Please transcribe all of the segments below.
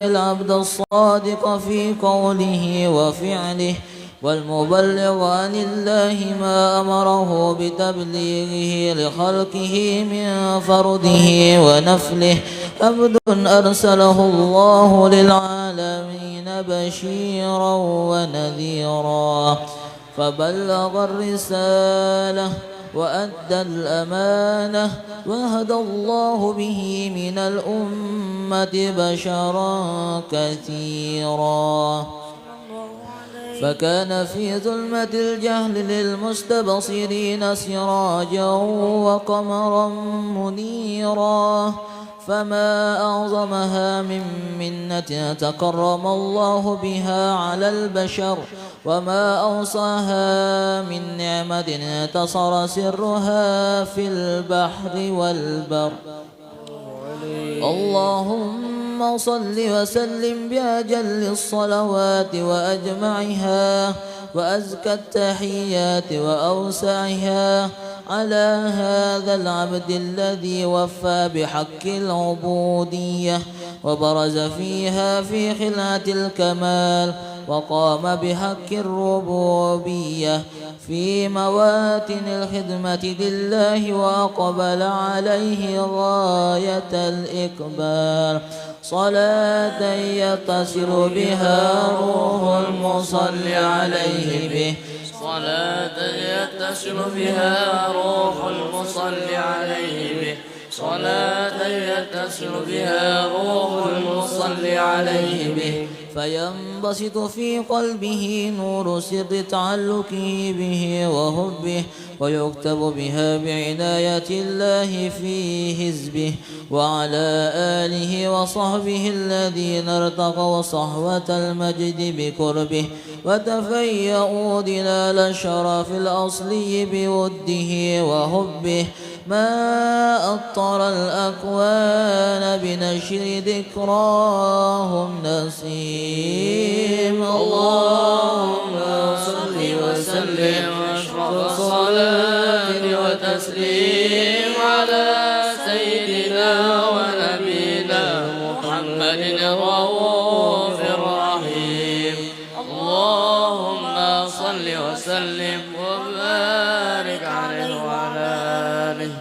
العبد الصادق في قوله وفعله والمبلغ عن الله ما أمره بتبليغه لخلقه من فرده ونفله، عبد أرسله الله للعالمين بشيرا ونذيرا، فبلغ الرسالة وأدى الأمانة، وهدى الله به من الأمة بشرا كثيرا، فكان في ظلمة الجهل للمستبصرين سراجا وقمرا منيرا، فما أعظمها من منة تكرم الله بها على البشر، وما أوصاها من نعمة انتصر سرها في البحر والبر. اللهم صل وسلم بأجل الصلوات وأجمعها وأزكى التحيات وأوسعها على هذا العبد الذي وفى بحق العبودية وبرز فيها في خلعة الكمال، وقام بحق الربوبية في مواتن الخدمة لله، وأقبل عليه غاية الإقبال، صلاة يتصل بها روح المصلي عليه به، صلاة يتصل بها روح المصلي عليه به، صلاة يتصل بها روح المصلي عليه به، فينبسط في قلبه نور سر تعلقه به وحبه، ويكتب بها بعناية الله في حزبه، وعلى آله وصحبه الذين ارتقوا صحوة المجد بقربه، وتفيأوا دلال الشرف الأصلي بوده وحبه، ما أطر الأكوان بنشر ذكراهم نسيم. اللهم صل وسلم واشرف الصلاة وتسليم على سيدنا ونبينا محمد الرؤوف الرحيم. اللهم صل وسلم وبارك عليه وعلى آله.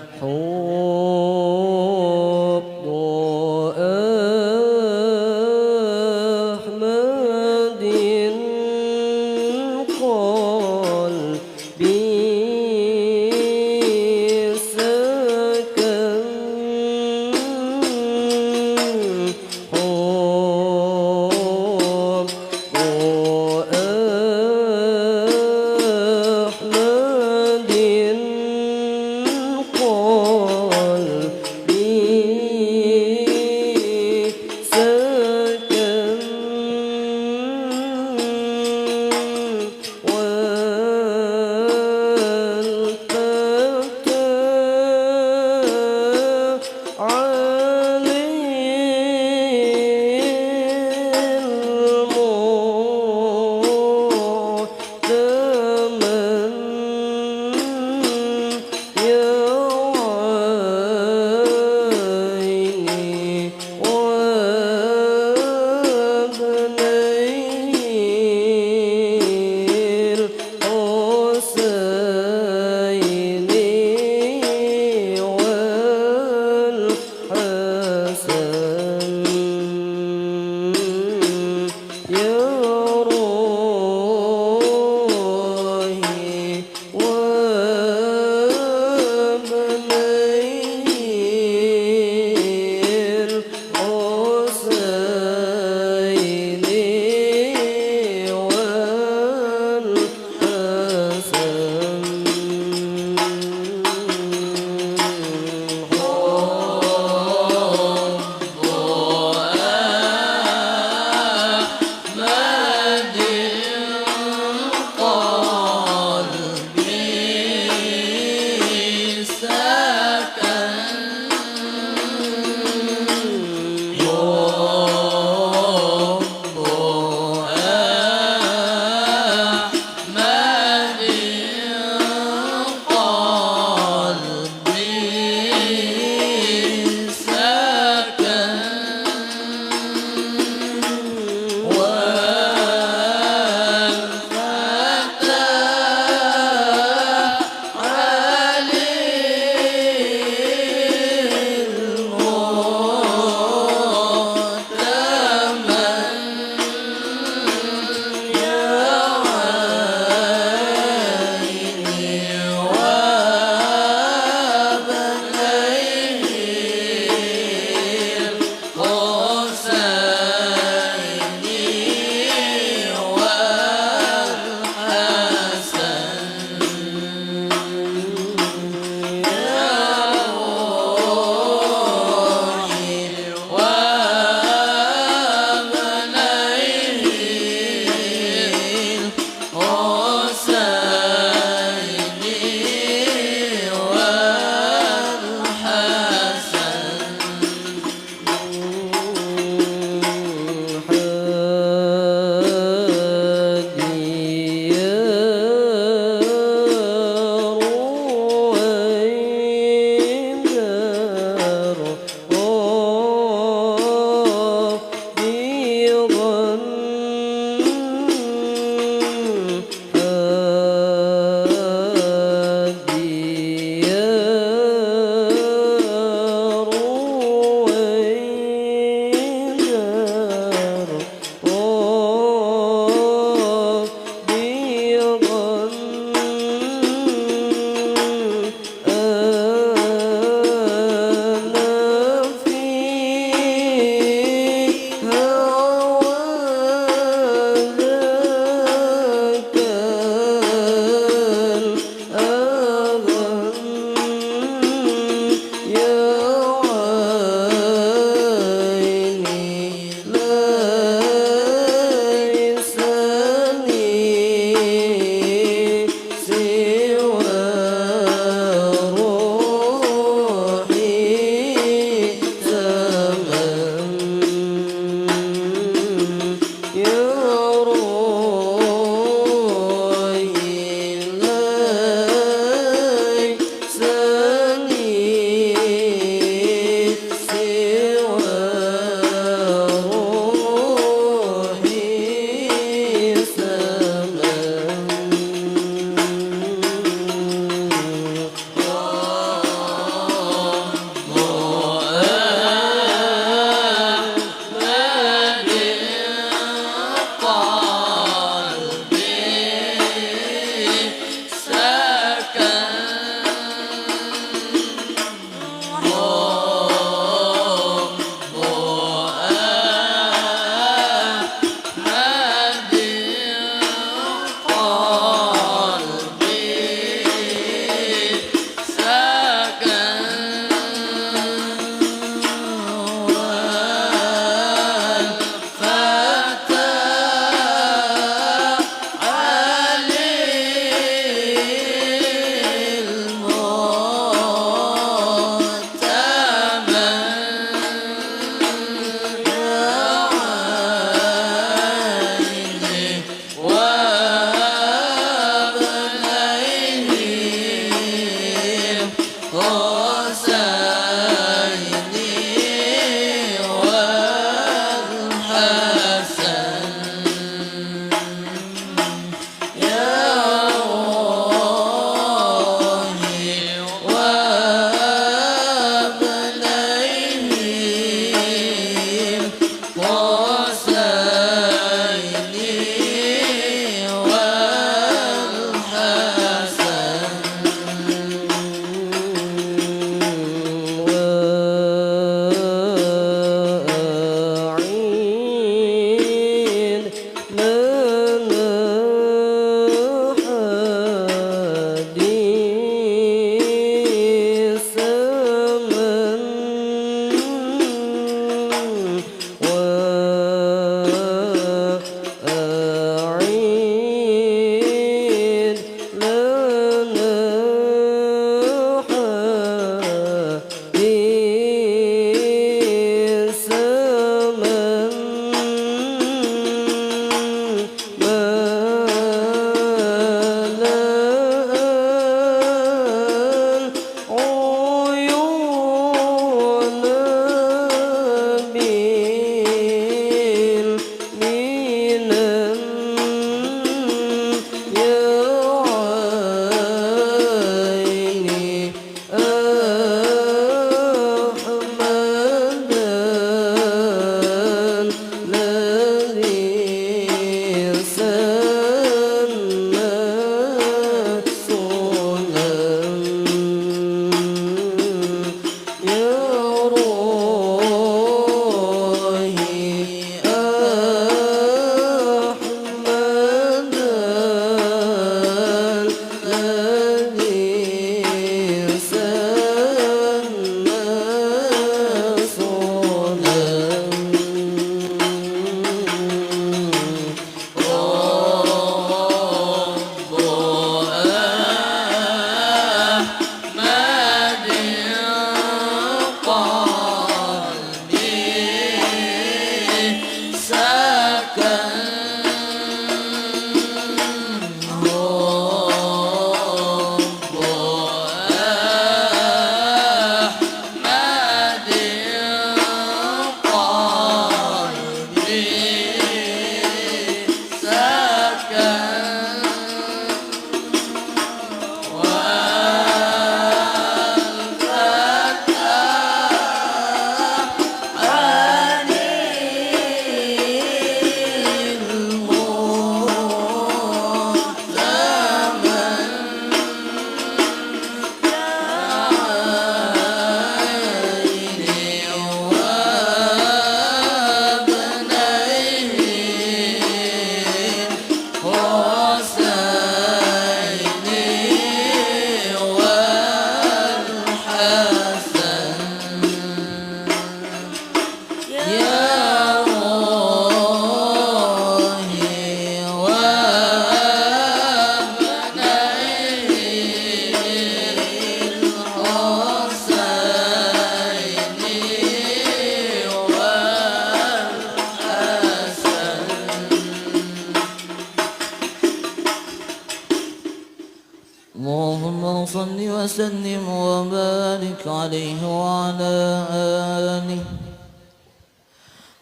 صل وسلم وبارك عليه وعلى آله.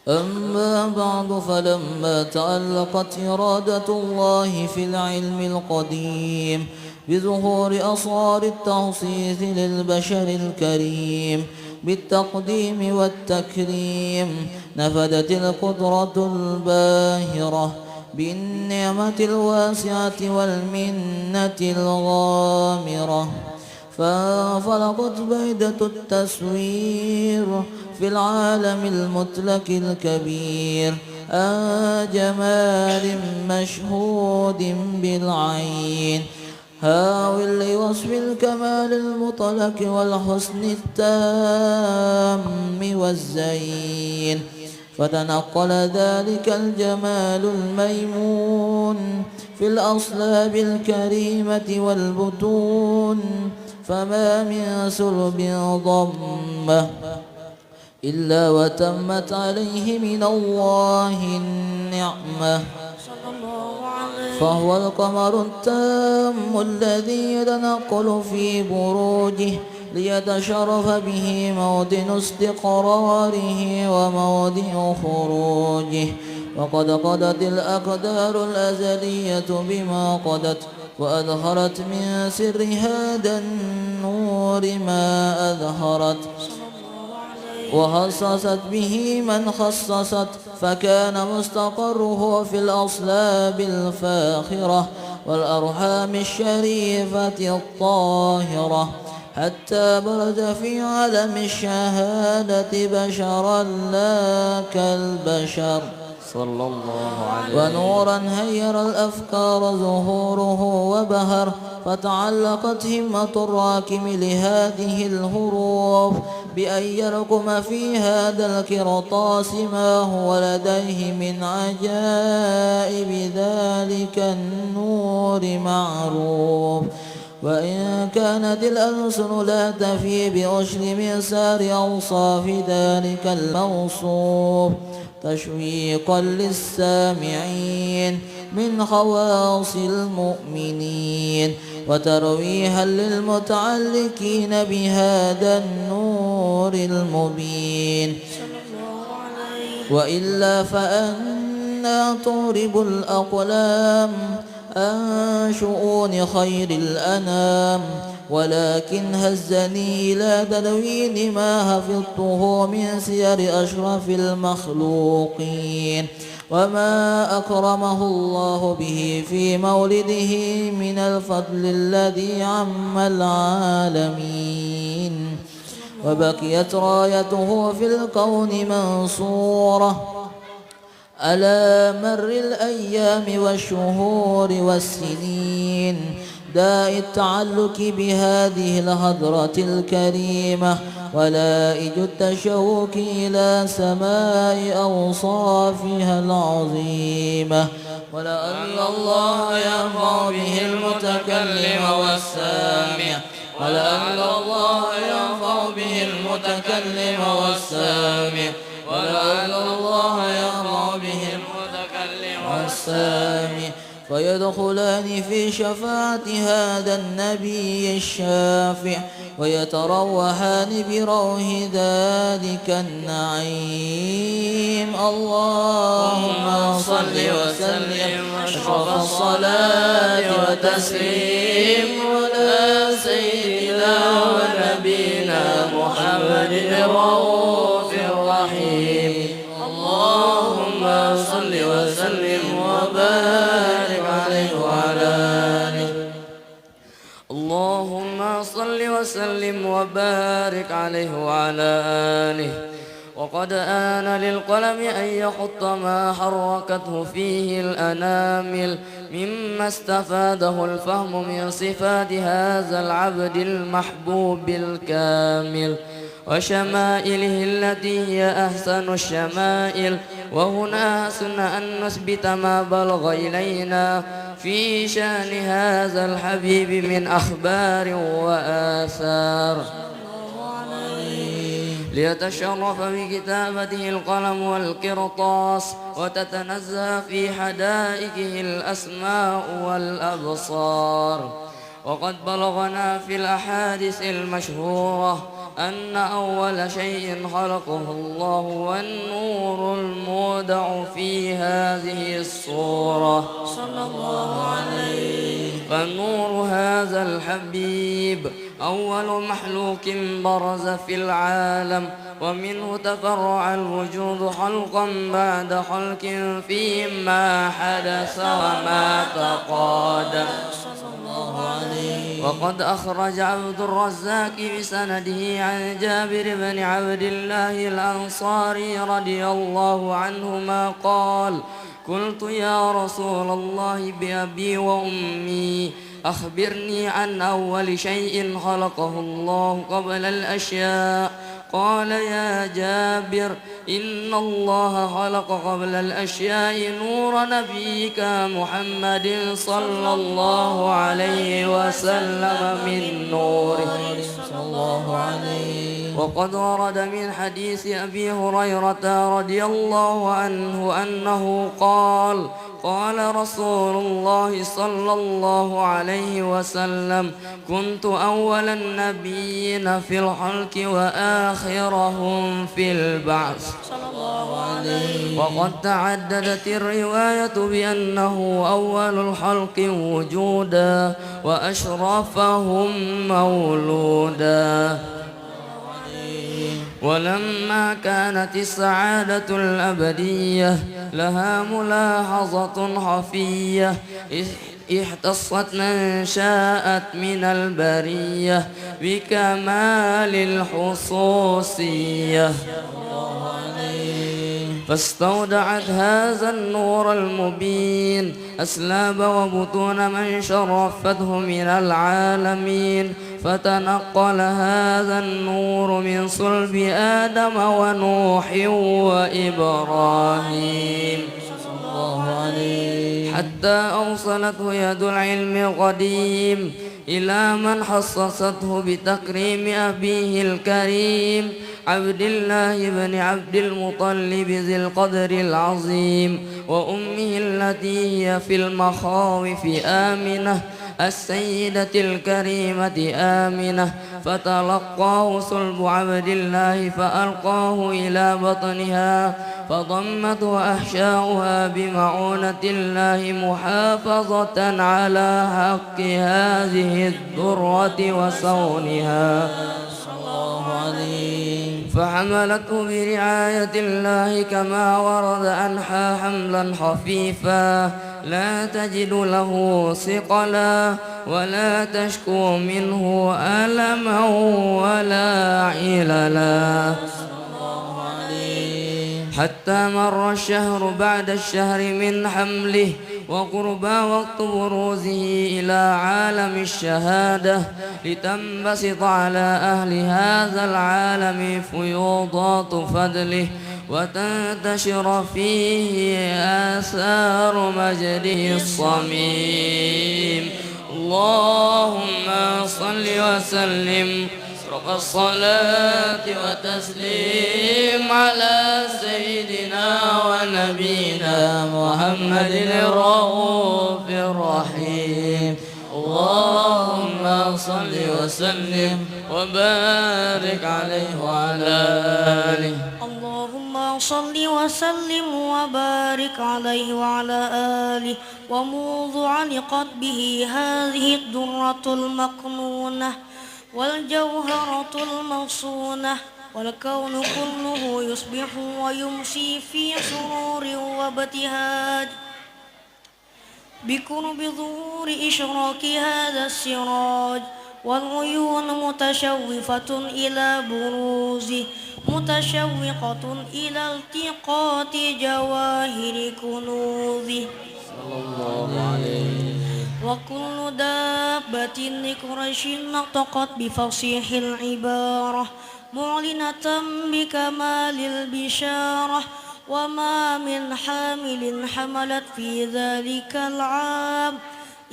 أما بعد، فلما تعلقت إرادة الله في العلم القديم بظهور أصار التخصيص للبشر الكريم بالتقديم والتكريم، نفدت القدرة الباهرة بالنعمة الواسعة والمنة الغامرة، فانفلقت بيدة التسوير في العالم المطلق الكبير جمال مشهود بالعين، هاوٍ لوصف الكمال المطلق والحسن التام والزين، فتنقل ذلك الجمال الميمون في الأصلاب الكريمة والبطون، فما من سلب ضمه إلا وتمت عليه من الله النعمة، فهو القمر التام الذي يتنقل في بروجه ليتشرف به موطن استقراره وموضع خروجه، وقد قضت الأقدار الأزلية بما قضت، وأظهرت من سر هذا النور ما أظهرت، وخصصت به من خصصت، فكان مستقره في الأصلاب الفاخرة والأرحام الشريفة الطاهرة، حتى برز في عالم الشهادة بشرا لا كالبشر صلى الله عليه ونورا هير الأفكار ظهوره وبهر، فتعلقت همة الراكم لهذه الهروب بأن يرقم في هذا القرطاس ما هو لديه من عجائب ذلك النور معروف، وإن كانت الألسن لا تفي بعشر مسار أوصاف ذلك الموصوف تشويقا للسامعين من خواص المؤمنين، وترويها للمتعلقين بهذا النور المبين، وإلا فأنا تغرب الأقلام عن شؤون خير الأنام، ولكن هزني إلى تدوين ما حفظته من سير أشرف المخلوقين، وما أكرمه الله به في مولده من الفضل الذي عم العالمين، وبقيت رايته في الكون منصورة على مر الأيام والشهور والسنين، داء التعلق بهذه الهضرة الكريمة ولائج التشوق إلى سماء أوصافها العظيمة، ولعل الله يرفع به المتكلم والسامع، ولعل الله يرفع به المتكلم والسامع، ولعل الله يرفع به المتكلم والسامع، فيدخلان في شفاعة هذا النبي الشافع، ويتروحان بروح ذلك النعيم. اللهم صل وسلم أشرف الصلاة وتسليم على سيدنا ونبينا محمد الرؤوف الرحيم. اللهم صل وسلم وبارك عليه وعلى آله. اللهم صل وسلم وبارك عليه وعلى آله. وقد آن للقلم أن يخط ما حركته فيه الأنامل مما استفاده الفهم من صفات هذا العبد المحبوب الكامل وشمائله التي هي أحسن الشمائل. وهنا حسن أن نثبت ما بلغ إلينا في شأن هذا الحبيب من أخبار وآثار، ليتشرف بكتابته القلم والقرطاس، وتتنزه في حدائقه الأسماء والأبصار. وقد بلغنا في الأحاديث المشهورة أن أول شيء خلقه الله والنور المودع في هذه الصورة صلى الله عليه. فالنور هذا الحبيب أول مخلوق برز في العالم، ومنه تفرع الوجود خلقا بعد خلق فيما حدث وما تقادم. وقد أخرج عبد الرزاق بسنده عن جابر بن عبد الله الأنصاري رضي الله عنهما قال: قلت يا رسول الله بأبي وأمي أخبرني عن أول شيء خلقه الله قبل الأشياء. قال: يا جابر إن الله خلق قبل الأشياء نور نبيك محمد صلى الله عليه وسلم من نوره. وقد ورد من حديث أبي هريرة رضي الله عنه أنه قال: قال رسول الله صلى الله عليه وسلم: كنت أول النبيين في الخلق وآخرهم في البعث. وقد تعددت الرواية بأنه أول الخلق وجودا وأشرفهم مولودا. ولما كانت السعادة الأبدية لها ملاحظة خفية اختصت من شاءت من البرية بكمال الخصوصية، فاستودعت هذا النور المبين أسلاب وبطون من شرفته من العالمين، فتنقل هذا النور من صلب آدم ونوح وإبراهيم حتى أوصلته يد العلم القديم إلى من خصصته بتكريم أبيه الكريم عبد الله بن عبد المطلب ذي القدر العظيم، وأمه التي هي في المخاوف آمنة السيدة الكريمة آمنة، فتلقاه صلب عبد الله فألقاه إلى بطنها، فضمته أحشاؤها بمعونة الله محافظة على حق هذه الذرة وصونها، فحملته برعاية الله كما ورد عنها حملا خفيفا لا تجد له ثقلا ولا تشكو منه ألما ولا عللا، حتى مر الشهر بعد الشهر من حمله وقربا وقت بروزه إلى عالم الشهادة، لتنبسط على أهل هذا العالم فيوضات فضله وتنتشر فيه آثار مجده الصميم. اللهم صل وسلم الصلاة وتسليم على سيدنا ونبينا محمد الرؤوف الرحيم. اللهم صل وسلم وبارك عليه وعلى آله. اللهم صل وسلم وبارك عليه وعلى آله. وموضع علقت به هذه الدرة المكنونة والجوهرة الموصونة، والكون كله يصبح ويمسي في سرور وابتهاج بقرب ظهور إشراك هذا السراج، والعيون متشوفة إلى بروزه متشوقة إلى التقاط جواهر كنوزه صلى الله عليه. وكل دابة لقريش نطقت بفصيح العبارة معلنة بكمال البشارة، وما من حامل حملت في ذلك العام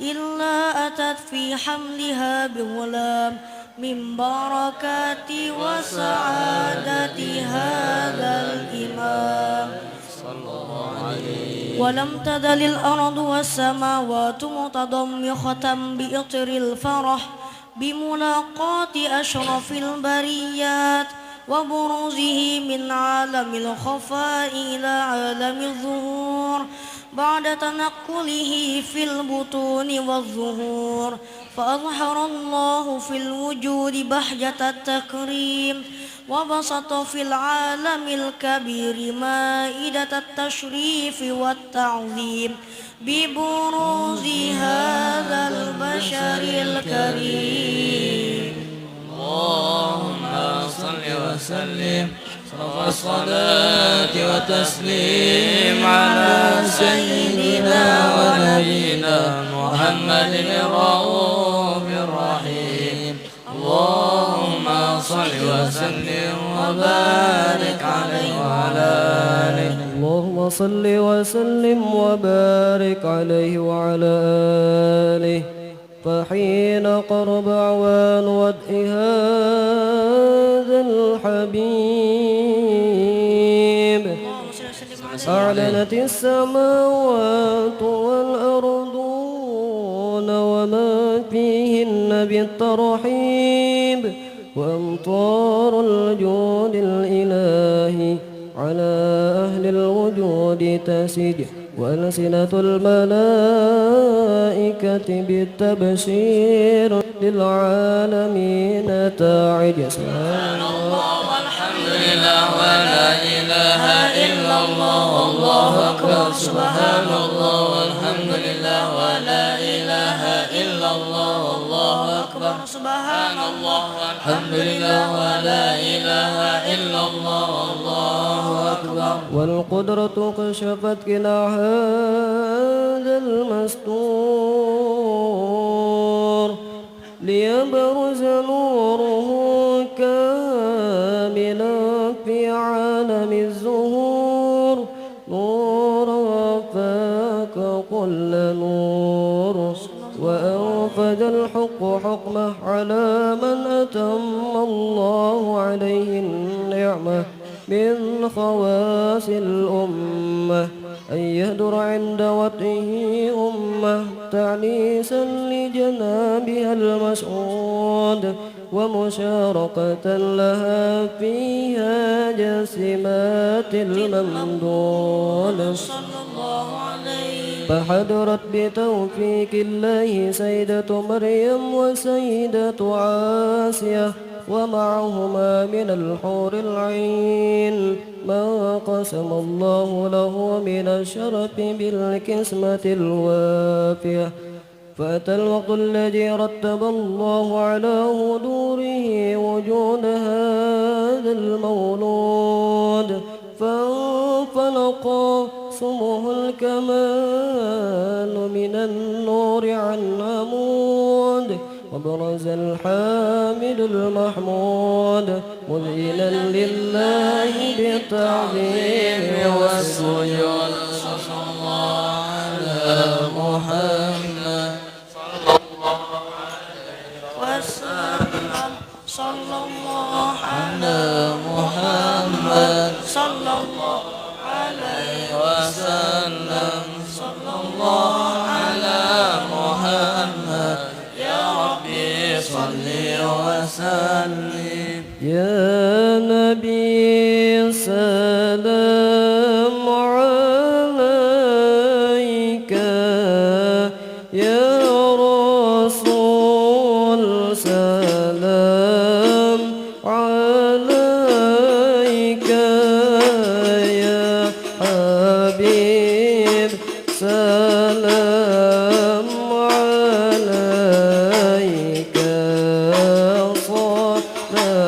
إلا أتت في حملها بغلام من بركات وسعادة هذا الإمام صلى الله عليه. ولم تزل الأرض والسماوات متضمخة بإطر الفرح بملاقاة أشرف البريات وبروزه من عالم الخفاء إلى عالم الظهور بعد تنقله في البطون والظهور، فأظهر الله في الوجود بهجة التكريم وبسط في العالم الكبير مائدة التشريف والتعظيم ببروز هذا البشر الكريم. اللهم صل وسلم صرف الصلاة وتسليم على سيدنا ونبينا محمد الرؤوف الرحيم. اللهم صل وسلم وبارك عليه وعلى آله. اللهم صل وسلم وبارك عليه وعلى آله. فحين قرب أعوان وضع هذا الحبيب أعلنت السماوات والأرضون وما فيهن بالترحيب، وأمطار الجود الإلهي على أهل الوجود تسج، وألسنة الملائكة بالتبشير للعالمين تعج. سبحان الله والحمد لله ولا إله إلا الله والله أكبر. سبحان الله والحمد لله ولا إله إلا الله والله أكبر. سبحان الله والحمد لله ولا إله إلا الله والله أكبر. والقدرة كشفت كلا هذا المستور ليبرز نوره كاملا في عالم الزهور، نورا فاق كل نور، وأنفذ الحق حكمه على من أتم الله عليه النعمة من خواص الأمة، أن يهدر عند وطئه أمة تعنيسا لجنابها المسعود، ومشارقة لها فيها جسمات الممدود. فحضرت بتوفيق الله سيدة مريم وسيدة عاسية، ومعهما من الحور العين ما قسم الله له من الشرف بالقسمة الوافية. فأتى الوقت الذي رتب الله على حضوره وجود هذا المولود، فانفلق سمه الكمال من النور عن عمود، وبرز الحامد المحمود مذينا لله بالتعظيم والسجود. صلى الله على محمد صلى الله على محمد صلى الله عليه وسلم. صلى الله على محمد يا ربي صل وسلم. يا نبي سلام عليك، يا رسول سلام عليك، يا حبيب سلام عليك،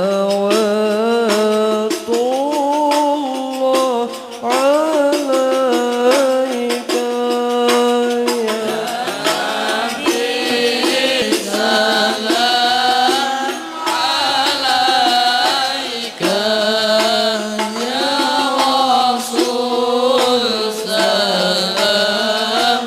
صلوات الله عليك، يا حبيب سلام عليك، يا رسول سلام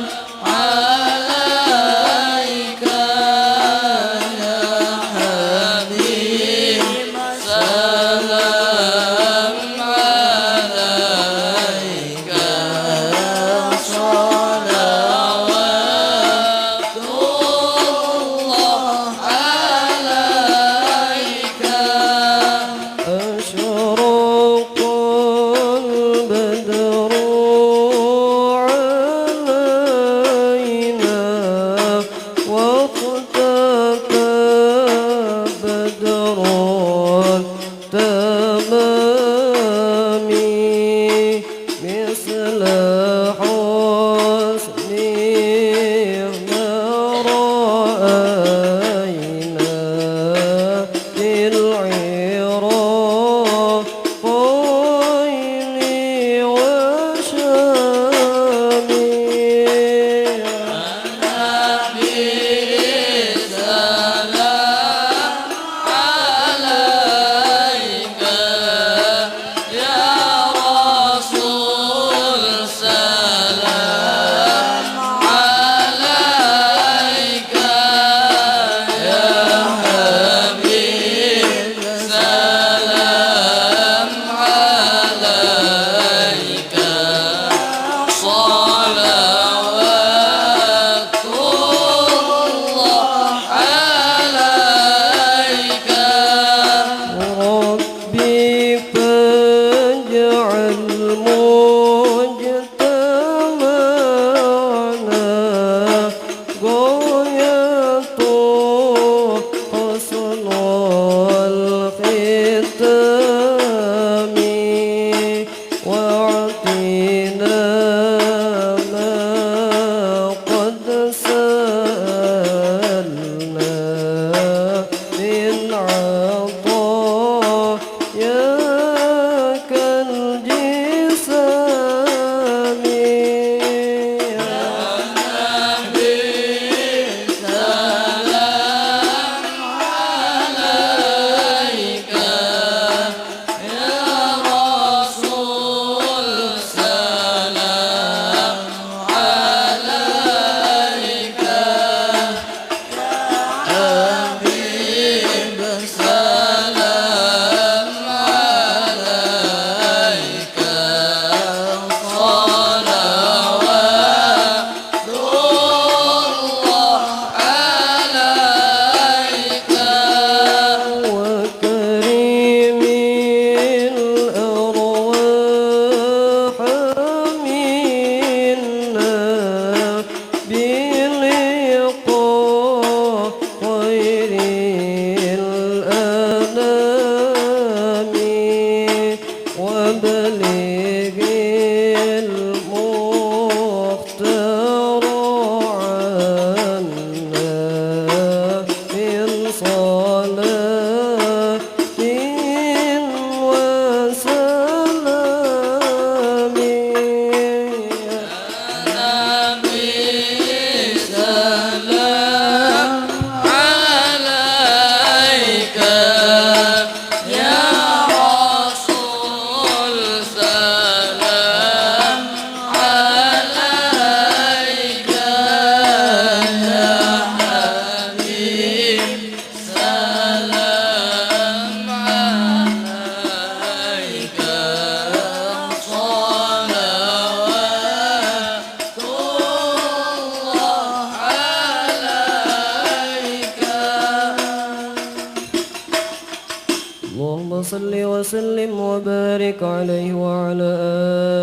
وسلم وبارك عليه وعلى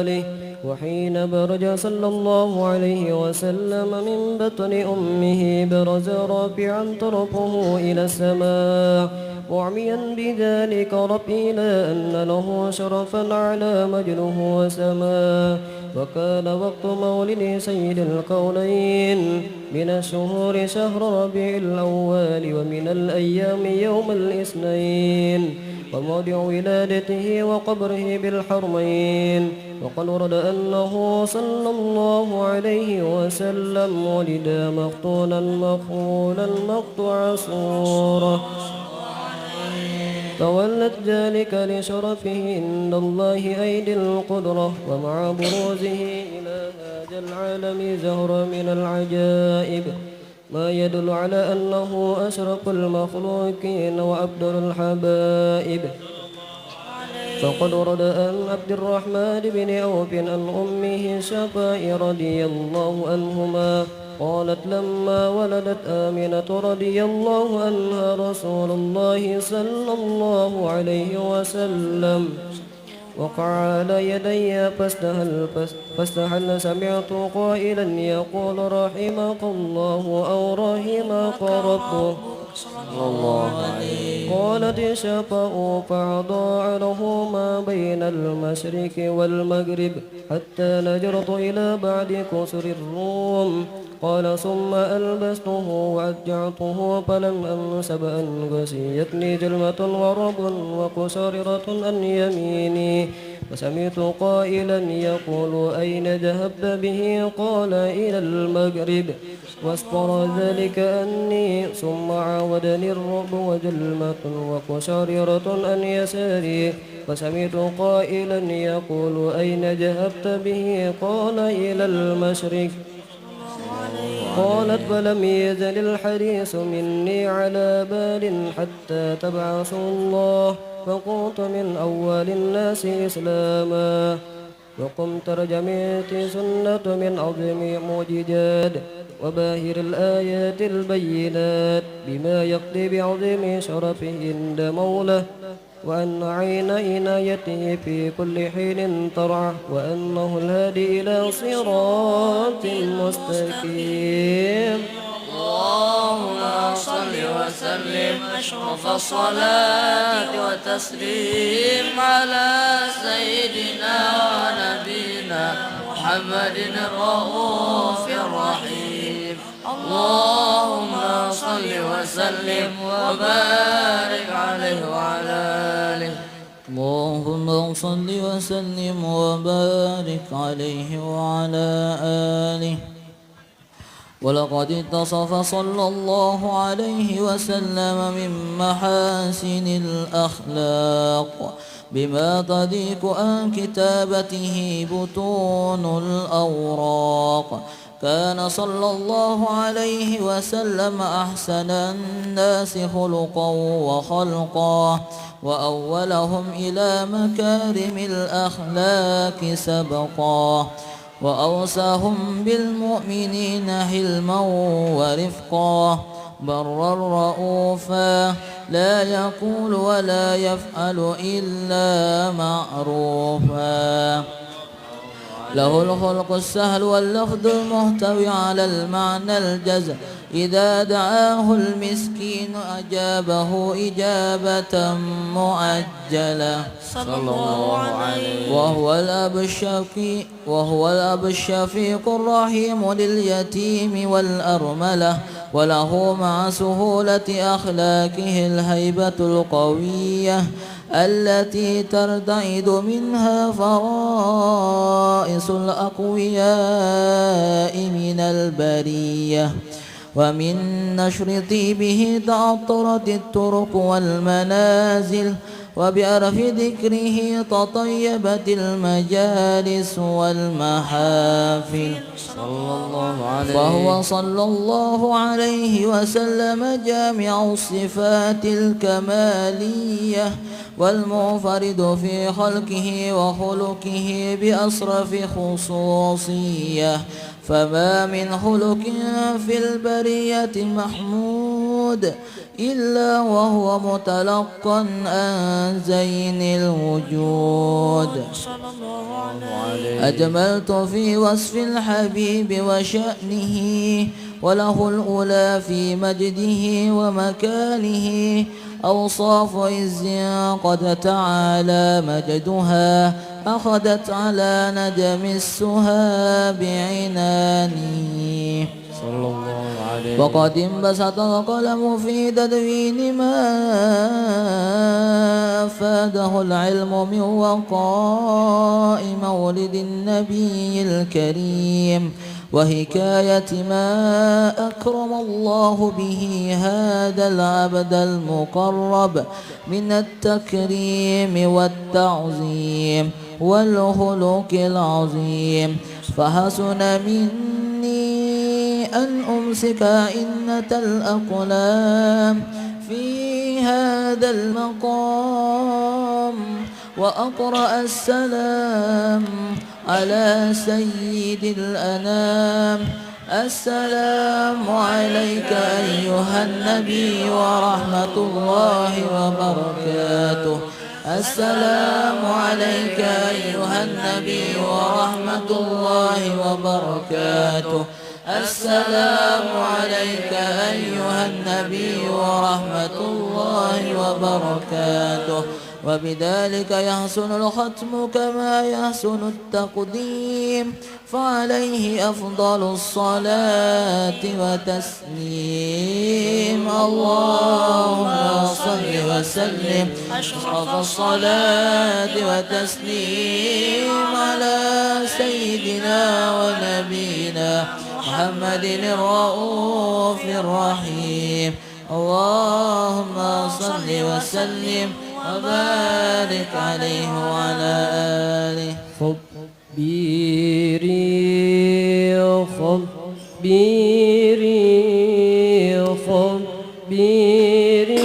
آله. وحين برج صلى الله عليه وسلم من بطن أمه برز رافعا طرفه إلى السماء معميا بذلك رب إلى أن له شرفا على مجده وسماه. وكان وقت مولد سيد الكونين من الشهور شهر ربيع الأول ومن الأيام يوم الاثنين وموضع ولادته وقبره بالحرمين. وقد ورد أنه صلى الله عليه وسلم ولد مختونا مخولا مقطوع صورة تولت ذلك لشرفه عند الله أيدي القدرة ومع بروزه إلى هذا العالم زهرة من العجائب ما يدل على أنه أشرف المخلوقين وأبدل الحبائب. فقد ورد أن عبد الرحمن بن عوف عن أمه شفاء رضي الله عنهما قالت لما ولدت آمنة رضي الله عنها رسول الله صلى الله عليه وسلم وقع على يدي فاستهل سمعت قائلا يقول رحمك الله أو رحمك ربك قالت شفاء فأضاع له ما بين المشرق والمغرب حتى نجرت إلى بعد كسر الروم. قال ثم ألبسته وأرجعته فلم أنسب أن غشيتني جلمة ورب وقشررة عن يميني فسمعت قائلا يقول أين ذهبت به؟ قال إلى المغرب واصبر ذلك أني ثم عاودني الرب وجلمة وقشررة عن يساري فسمعت قائلا يقول أين ذهبت به؟ قال إلى المشرق. قالت فلم يزل الحديث مني على بال حتى تبعث الله فكنت من أول الناس إسلاما. وقم ترجمت سنة من عظيم معجزات وباهر الآيات البينات بما يقضي بعظيم شرفه عند مولاه وأن عين عنايته في كل حين ترعى وأنه الهادي إلى صراط مستقيم. اللهم صل وسلم أشرف الصلاة وتسليم على سيدنا ونبينا محمد الرؤوف الرحيم. اللهم صل وسلم وبارك عليه وعلى آله. اللهم صل وسلم وبارك عليه وعلى آله. ولقد اتصف صلى الله عليه وسلم من محاسن الأخلاق بما تضيق عن كتابته بطون الأوراق. كان صلى الله عليه وسلم أحسن الناس خلقا وخلقا وأولهم إلى مكارم الأخلاق سبقا وأوصاهم بالمؤمنين حلما ورفقا برا رؤوفا لا يقول ولا يفعل إلا معروفا. له الخلق السهل واللفظ المحتوي على المعنى الجزم إذا دعاه المسكين أجابه إجابة مؤجلة صلى الله عليه وهو الأب الشفيق الرحيم لليتيم والأرملة وله مع سهولة أخلاقه الهيبة القوية التي ترتعد منها فرائص الأقوياء من البرية. ومن نشر طيبه تعطرت الطرق والمنازل وبعرف ذكره تطيبت المجالس والمحافل. فهو صلى الله عليه وسلم جامع الصفات الكمالية والمنفرد في خلقه وخلقه بأصرف خصوصية. فما من خلق في البرية محمود الوجود إلا وهو متلقى عن زين الوجود. صلى الله عليه. أجملت في وصف الحبيب وشأنه وله الأولى في مجده ومكانه أوصاف عز قد تعالى مجدها أخذت على ندم السها بعنانه. صلى الله عليه. وقد انبسط القلم في تدوين ما أفاده العلم من وقاء مولد النبي الكريم وحكاية ما أكرم الله به هذا العبد المقرب من التكريم والتعظيم والخلق العظيم. فحسن مني أن أمسك إنة الأقلام في هذا المقام وأقرأ السلام على سيد الأنام. السلام عليك أيها النبي ورحمة الله وبركاته. السلام عليك أيها النبي ورحمة الله وبركاته. السلام عليك أيها النبي ورحمة الله وبركاته. وبذلك يحسن الختم كما يحسن التقديم فعليه أفضل الصلاة وتسليم. اللهم صل وسلم أشرف الصلاة وتسليم على سيدنا ونبينا محمد الرؤوف الرحيم. اللهم صل وسلم وبارك عليه وعلى آله. خبيري خبيري خبيري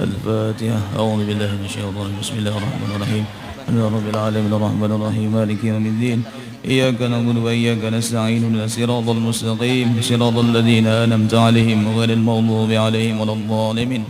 الفاتحة. أعوذ بالله من الشيطان الرجيم. بسم الله الرحمن الرحيم. الحمد لله رب العالمين الرحمن الرحيم مالك يوم الدين. إياك نعبد وإياك نستعين اهدنا الصراط المستقيم صراط الذين أنعمت عليهم غير المغضوب عليهم ولا الضالين.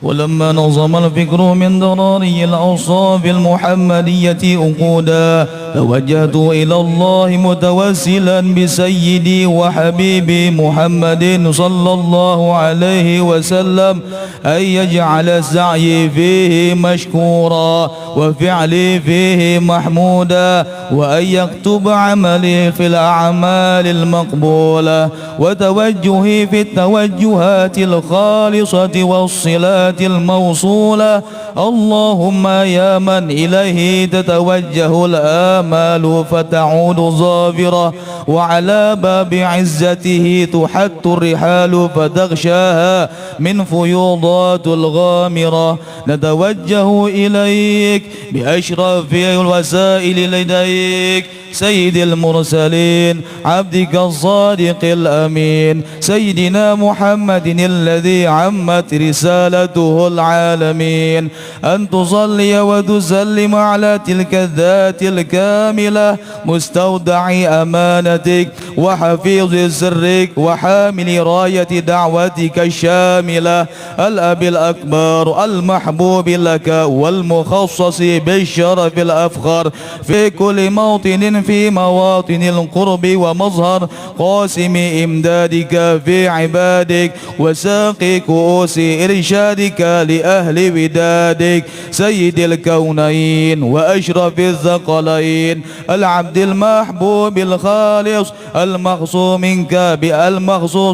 ولما نظم الفكر من ضراري الأوصاف المحمدية أقودا توجهت إلى الله متوسلا بسيدي وحبيبي محمد صلى الله عليه وسلم أن يجعل السعي فيه مشكورا وفعلي فيه محمودا وأن يكتب عملي في الأعمال المقبولة وتوجهي في التوجهات الخالصة والصلات الموصولة. اللهم يا من إليه تتوجه الآمال فتعود ظافرة وعلى باب عزته تحت الرحال فتغشاها من فيوضات الغامرة نتوجه إليك بأشرف الوسائل لديك سيد المرسلين عبدك الصادق الأمين سيدنا محمد الذي عمت رسالته العالمين أن تصلي وتسلم على تلك الذات الكاملة مستودع أمانتك وحفيظ سرك وحامل راية دعوتك الشاملة الأب الأكبر المحبوب لك والمخصص بالشرف الأفخر في كل موطن في مواطن القرب ومظهر قاسم إمدادك في عبادك وساقي كؤوس إرشادك لأهل ودادك سيد الكونين وأشرف الثقلين العبد المحبوب الخالص المخصوص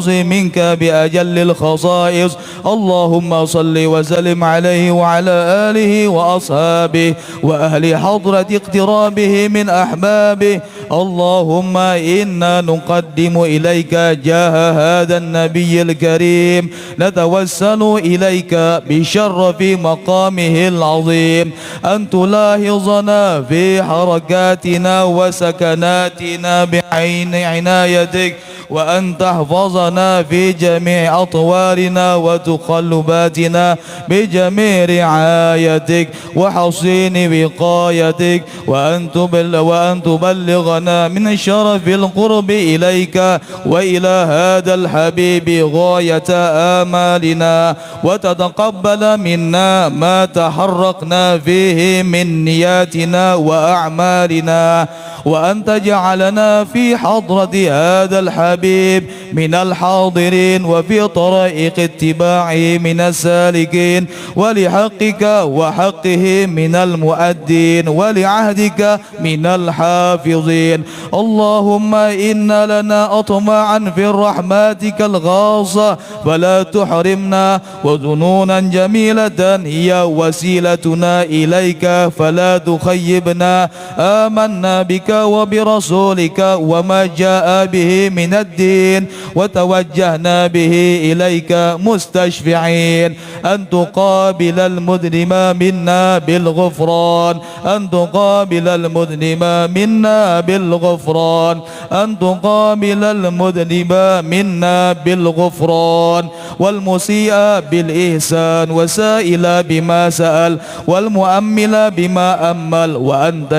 منك بأجل الخصائص. اللهم صل وسلم عليه وعلى آله وأصحابه وأهل حضرة اقترابه من أحبابه. اللهم إنا نقدم إليك جاه هذا النبي الكريم نتوسل إليك بشرف مقامه العظيم أن تلاحظنا في حركاتنا وسكناتنا بعين عنايتك وأن تحفظنا في جميع أطوارنا وتقلباتنا بجميع رعايتك وحصين وقايتك وأن تبلغنا من شرف القرب إليك وإلى هذا الحبيب غاية آمالنا وتتقبل منا ما تحرقنا فيه من نياتنا وأعمالنا وأن تجعلنا في حضرة هذا الحبيب من الحاضرين وفي طريق اتباعه من السالكين ولحقك وحقه من المؤدين ولعهدك من الحافظين. اللهم إن لنا أطماعا في رحماتك الغاصة فلا تحرمنا وظنونا جميلة هي وسيلتنا إليك فلا تخيبنا. آمنا بك وبرسولك وما جاء به من الدين وتوجهنا به إليك مستشفعين أن تقابل المذنب منا بالغفران أن تقابل المذنب منا بالغفران أن تقابل المذنب منا بالغفران والمسيء بالإحسان وسائل بما سأل والمؤمل بما أمل وأن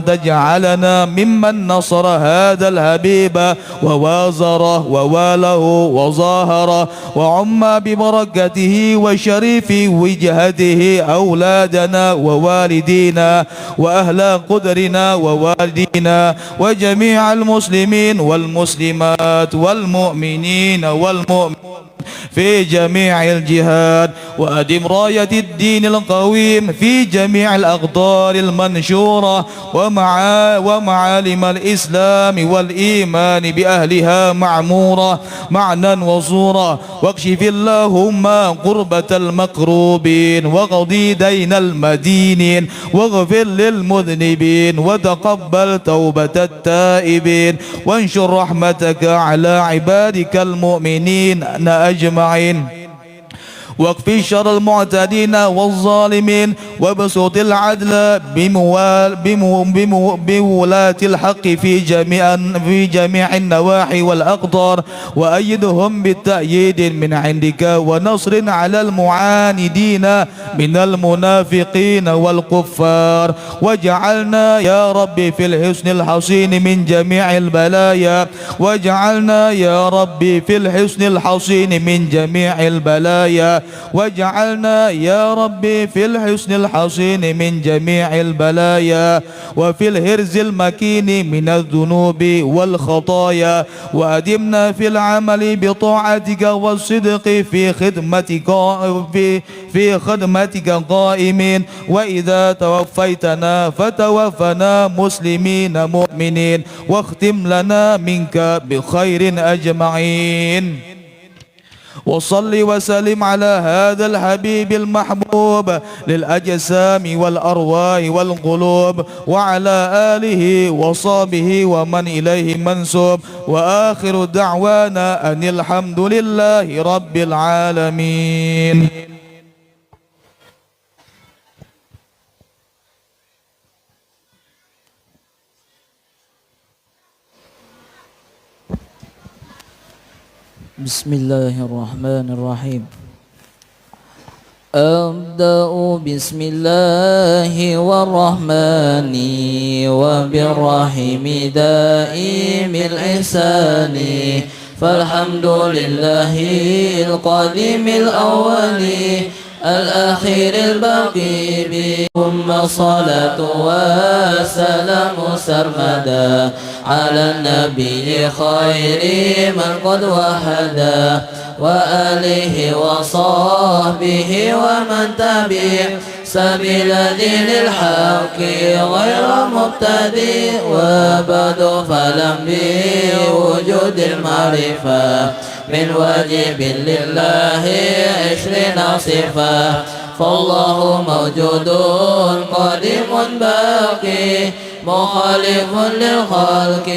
تجعلنا ممن نصر هذا الحبيب ووازره وواله وظاهره وعم ببركته وشريف وجهته أولادنا ووالدينا وأهل قدرنا ووالدينا وجميع المسلمين والمسلمات والمؤمنين والمؤمنين في جميع الجهات، وأدم راية الدين القويم في جميع الأقطار المنشورة، ومعالم الإسلام والإيمان بأهلها معمورة معنا وصورة. واكشف اللهم قربة المكروبين، وقضي دين المدينين، واغفر للمذنبين، وتقبل توبة التائبين، وانشر رحمتك على عبادك المؤمنين أجمعين، واكفي شر المعتدين والظالمين، وابسط العدل بولاة الحق في جميع النواحي والأقطار، وأيدهم بالتأييد من عندك ونصر على المعاندين من المنافقين والكفار. واجعلنا يا رب في الحسن الحصين من جميع البلايا، واجعلنا يا رب في الحسن الحصين من جميع البلايا، واجعلنا يا ربي في الحسن الحصين من جميع البلايا، وفي الهرز المكين من الذنوب والخطايا. وأدمنا في العمل بطاعتك والصدق في خدمتك قائمين، وإذا توفيتنا فتوفنا مسلمين مؤمنين، واختم لنا منك بخير أجمعين. وصل وسلم على هذا الحبيب المحبوب للأجسام والأرواح والقلوب، وعلى آله وصحبه ومن إليه منسوب. وآخر دعوانا أن الحمد لله رب العالمين. بسم الله الرحمن الرحيم. أبدأ بسم الله والرحمن وبالرحيم دائم الإحسان، فالحمد لله القديم الأول الأخير الباقي، ثم الصلاة والسلام سرمدا على النبي خير من قد وحدا، وآله وصحبه ومن تبع سبيل دين الحق غير مبتدئ. وبعد فلم بوجود المعرفة من واجب لله 20 صفة، فالله موجود قديم باقي مخالف للخلق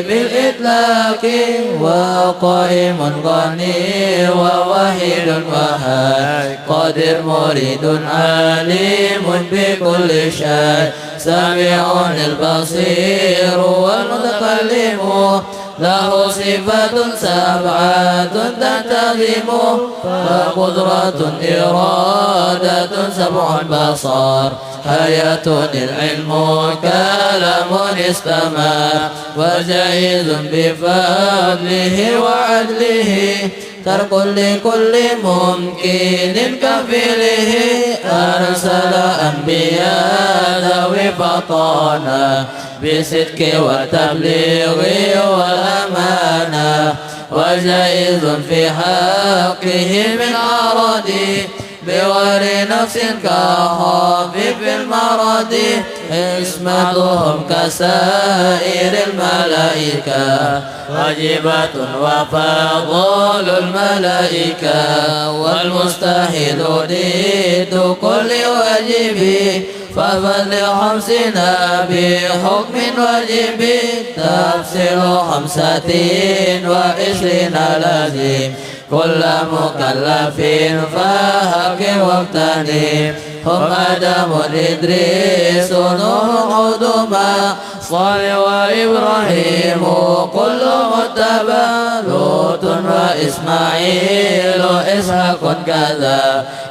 بالإطلاق، وقائم غني ووحيد وهاد قادر مريد عليم بكل شيء، سميع البصير والمتكلم، له صفات 7 تنتظم، فقدرة إرادة 7 بصر، حياة العلم كلام استمع، وجائز بفضله وعدله، ترك لكل ممكن كفله، أرسل أنبياء ذوي فطانا بالصدق والتبليغ والأمانة، وجائز في حقه من عرضه بغير نفس كخافف المرض، عصمتهم كسائر الملائكة واجبة وفضل الملائكة، والمستحيل ضد كل واجب، ففضل 50 بحكم واجب، تفسير 25 لازم، كل مكلف فهك واغتنم، هم آدم إدريس نوح هدما صالح وإبراهيم كل متبع، لوط وإسماعيل إسحاق كذا،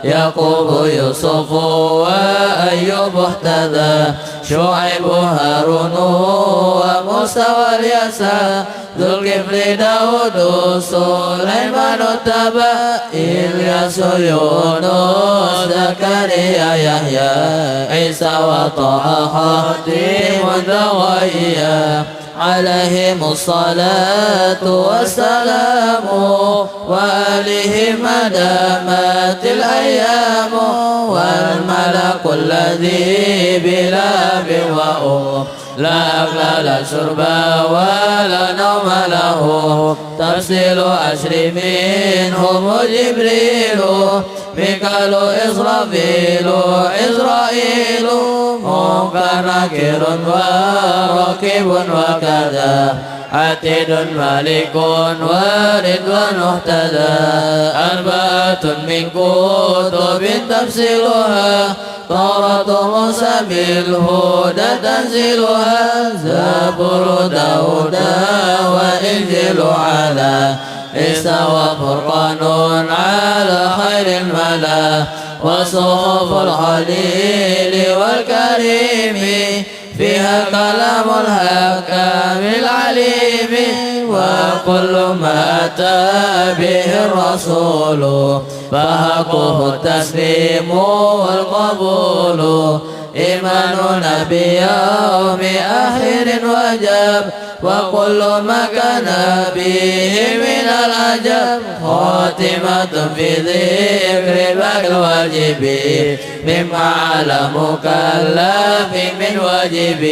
يعقوب يوسف وأيوب اهتدى، شعيب هارون وموسى واليسع، ذو الكفل داود سليمان اتبع، إلياس يونس زكريا يحيى عيسى وطه خاتم الدوائية، عليهم الصلاة والسلام وآلهم ما دامت الأيام والملك الذي بلا بوأ لا أكل لا شرب ولا نوم له تفصيل أشر منهم جبريل ميكال إسرافيل إسرائيل منكر نكير ورقيب وكذا عتيد مالك ورضوان اهتدى أربعة من كتب تفصيلها توراة موسى بالهدى تنزيلها زبور داود وإنجيل على عيسى وفرقان على خير الملا وصحف الخليل والكريم فيها كلام الحكام العليم وكل ما أتى به الرسول فحقه التسليم والقبول إيماننا بيوم آخر وجب وكل ما كان به من العجب خاتمة في ذكر باقي الواجب مما على مكلف من واجب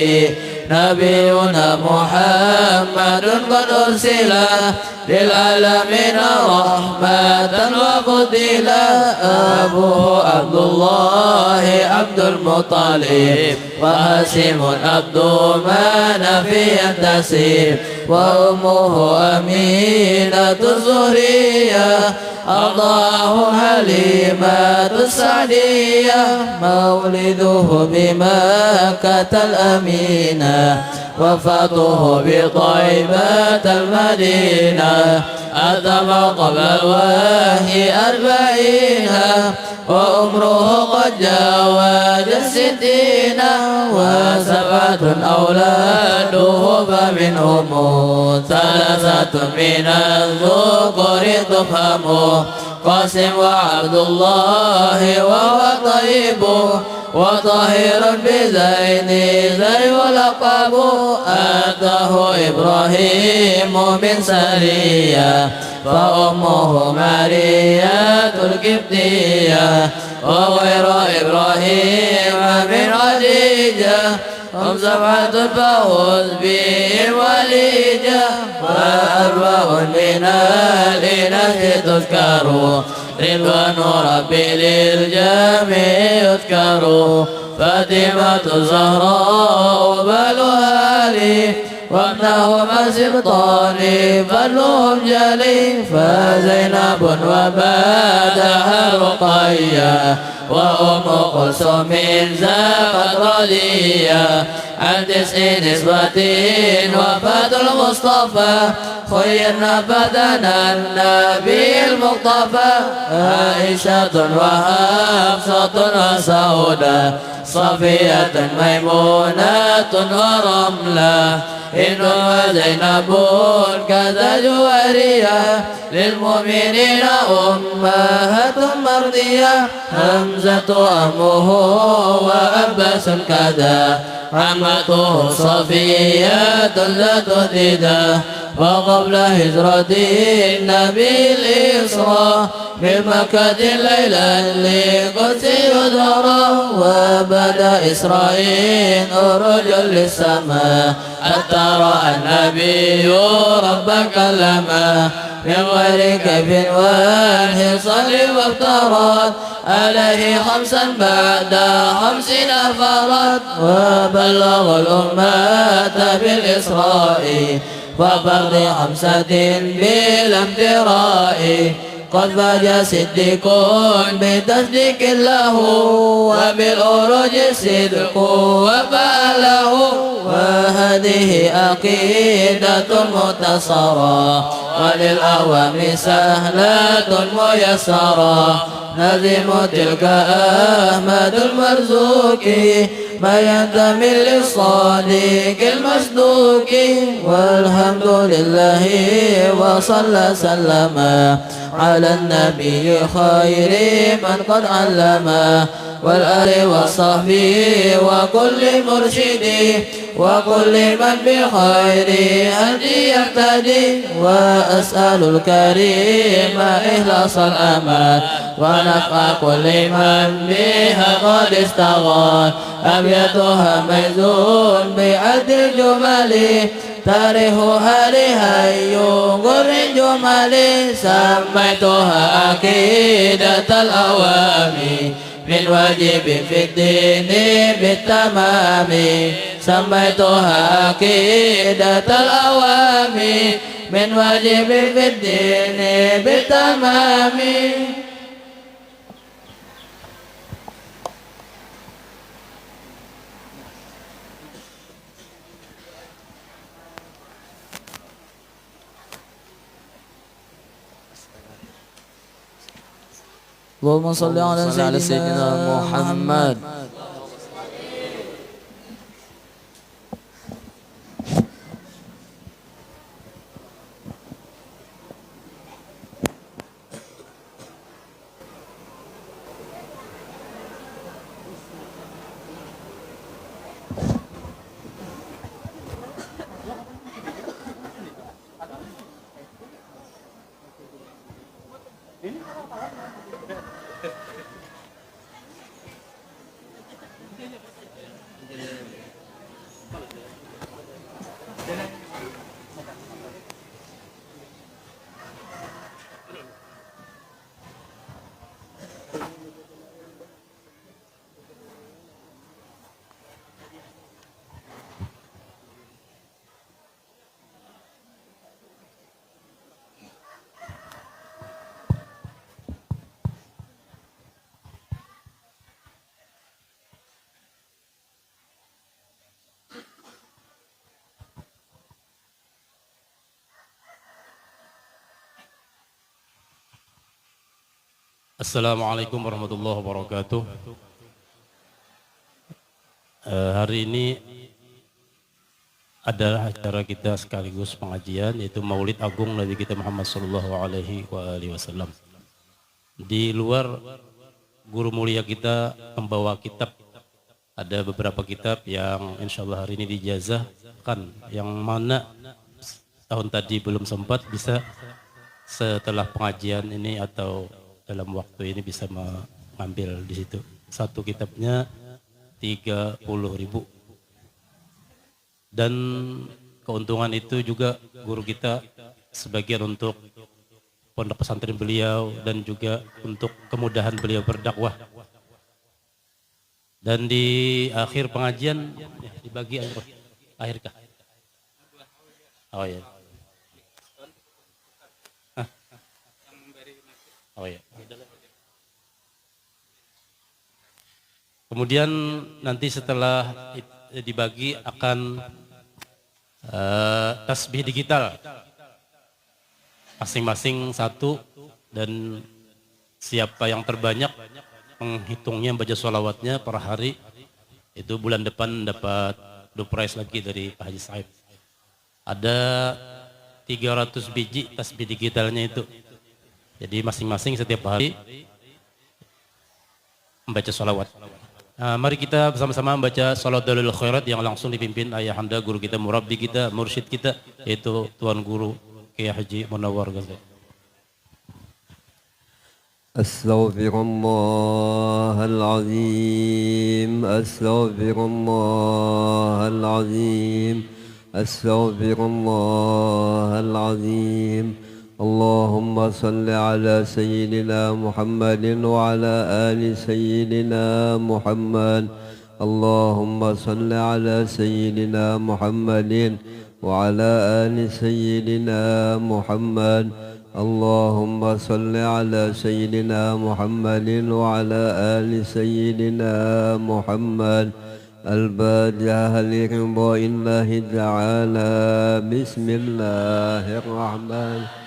نبينا محمد قد أرسل للعالمين رحمة وفضيلا أبوه عبد الله عبد المطلب وهاشم عبد مناف ينتسب وأمه أمينة الزهرية أرضاه حليمة السعدية مولده بمكة الأمينة وفاته بطيبة المدينة أتم قبل الوحي 40 وعمره قد جاوز 60 و7 أولاده فمنهم 3 من الذكور تفهم قاسم وعبد الله وهو طيب وطاهر بزين زي ولقب أتاه إبراهيم من سرية فأمه مارية القبطية وغير إبراهيم من خديجة هم 7 فوز بهم وليجة و4 من الإناث تذكر رضوان ربي للجميع يذكر فاطمة الزهراء بلوالي وابنهما سبطان فضلهم جلي فزينب وبعدها رقية وأم كلثوم زفت رضية عن 9 نسوة وفاة المصطفى خيرنا بدنا النبي المقتفى عائشة وحفصة وسودة صفية ميمونة ورملة هند وزينب كذا جوارية للمؤمنين أمهات مرضية حمزة أمه وأبس كذا عمته صفية ذات ثدى وقبل هجرة النبي الإسراء من مكة ليلا لقدس يدرى وبدا إسرائيل رجل للسماء حتى رأى النبي رب كلمه من غير كيف والحصن وافترض عليه 5 بعد 50 فرد وبلغ الأمة بالإسراء وفرض 5 بلا امتراء قد فاج صديق بتصديق له وبالأروج صدق وفعله وهذه عقيدة متصرة وللأوام سهلة ميسرة نظيم تلك أحمد المرزوق ما ينتمي للصادق المصدوق والحمد لله وصلى سلم على النبي خير من قد علم والآل وصحبه وكل مرشد وكل من بخير هدي يهتدي وأسأل الكريم إخلاص الأمل ونفع كل من بها قد استغال أبيتها ميزون بعد الجمل تاريخها لهي غر الجمل سميتها عقيدة الأوامي من واجب في الدين بالتمام سميتها عقيدة الأوامي من واجب في الدين بالتمام. اللهم صل على سيدنا محمد. Assalamualaikum warahmatullahi wabarakatuh. Hari ini adalah acara kita sekaligus pengajian, yaitu Maulid Agung Nabi kita Muhammad sallallahu alaihi wasallam. Di luar, guru mulia kita membawa kitab. Ada beberapa kitab yang insya Allah hari ini dijazahkan, yang mana tahun tadi belum sempat, bisa setelah pengajian ini atau dalam waktu ini bisa mengambil di situ. Satu kitabnya 30.000. Dan keuntungan itu juga guru kita sebagian untuk pondok pesantren beliau dan juga untuk kemudahan beliau berdakwah. Dan di akhir pengajian dibagi akhir kah? Oh ya. Oh ya. Kemudian nanti setelah dibagi akan tasbih digital, masing-masing satu, dan siapa yang terbanyak menghitungnya, baca sholawatnya per hari, itu bulan depan dapat door prize lagi dari Pak Haji Saib. Ada 300 biji tasbih digitalnya itu. Jadi masing-masing setiap hari membaca sholawat. Mari kita bersama-sama membaca sholawat dalil khairat yang langsung dipimpin ayahanda guru kita, murabbi kita, mursyid kita, yaitu Tuan Guru Kiai Haji Munawwar Ghazali. Astaghfirullahalazim, astaghfirullahalazim, astaghfirullahalazim. اللهم صل على سيدنا محمد وعلى آل سيدنا محمد. اللهم صل على سيدنا محمد وعلى آل سيدنا محمد. اللهم صل على سيدنا محمد وعلى آل سيدنا محمد. الفاتحة لرضا الله تعالى. بسم الله الرحمن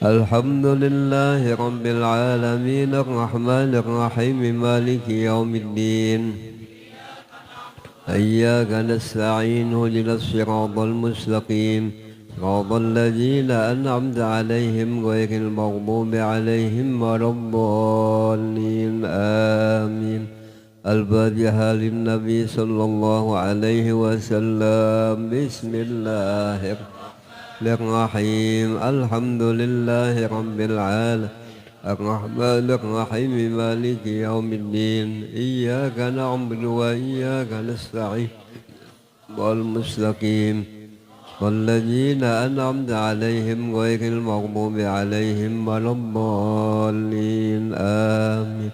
الحمد لله رب العالمين الرحمن الرحيم مالك يوم الدين إياك نستعين اهدنا الصراط المستقيم صراط الذين أنعمت عليهم غير المغضوب عليهم ولا الضالين آمين. الفاتحة للنبي صلى الله عليه وسلم. بسم الله الرحمن الرحيم الحمد لله رب العالمين الرحمن الرحيم مالك يوم الدين إياك نعبد وإياك نستعين والمستقيم والذين أنعمت عليهم غير المغضوب عليهم ولا الضالين آمين.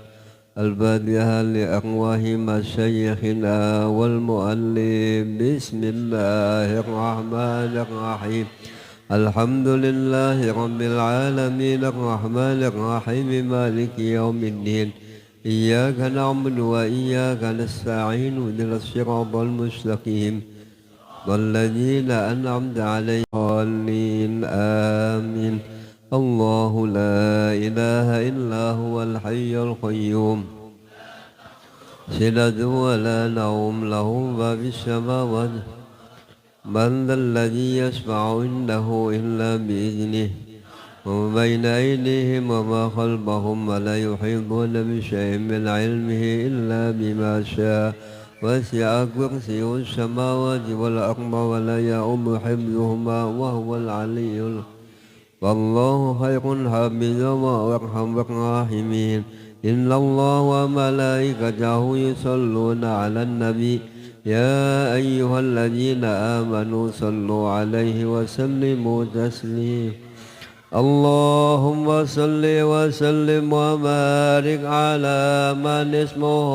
الفاتحة لأرواح مشايخنا والمؤلف. بسم الله الرحمن الرحيم الحمد لله رب العالمين الرحمن الرحيم مالك يوم الدين إياك نعبد وإياك نستعين اهدنا الصراط المستقيم والذين أنعمت عليهم الضالين آمين. الله لا إله إلا هو الحي القيوم سنة ولا نوم له ما في السماوات من ذا الذي يشفع عنده إلا بإذنه وبين أيديهم وما خلفهم ولا يحيطون بشيء من علمه إلا بما شاء وسع كرسيه السماوات والأرض ولا يؤوده حفظهما وهو العلي والله خير حافظا وأرحم الراحمين. إن الله وملائكته يصلون على النبي يا أيها الذين آمنوا صلوا عليه وسلموا تسليما. اللهم صل وسلم وبارك على من اسمه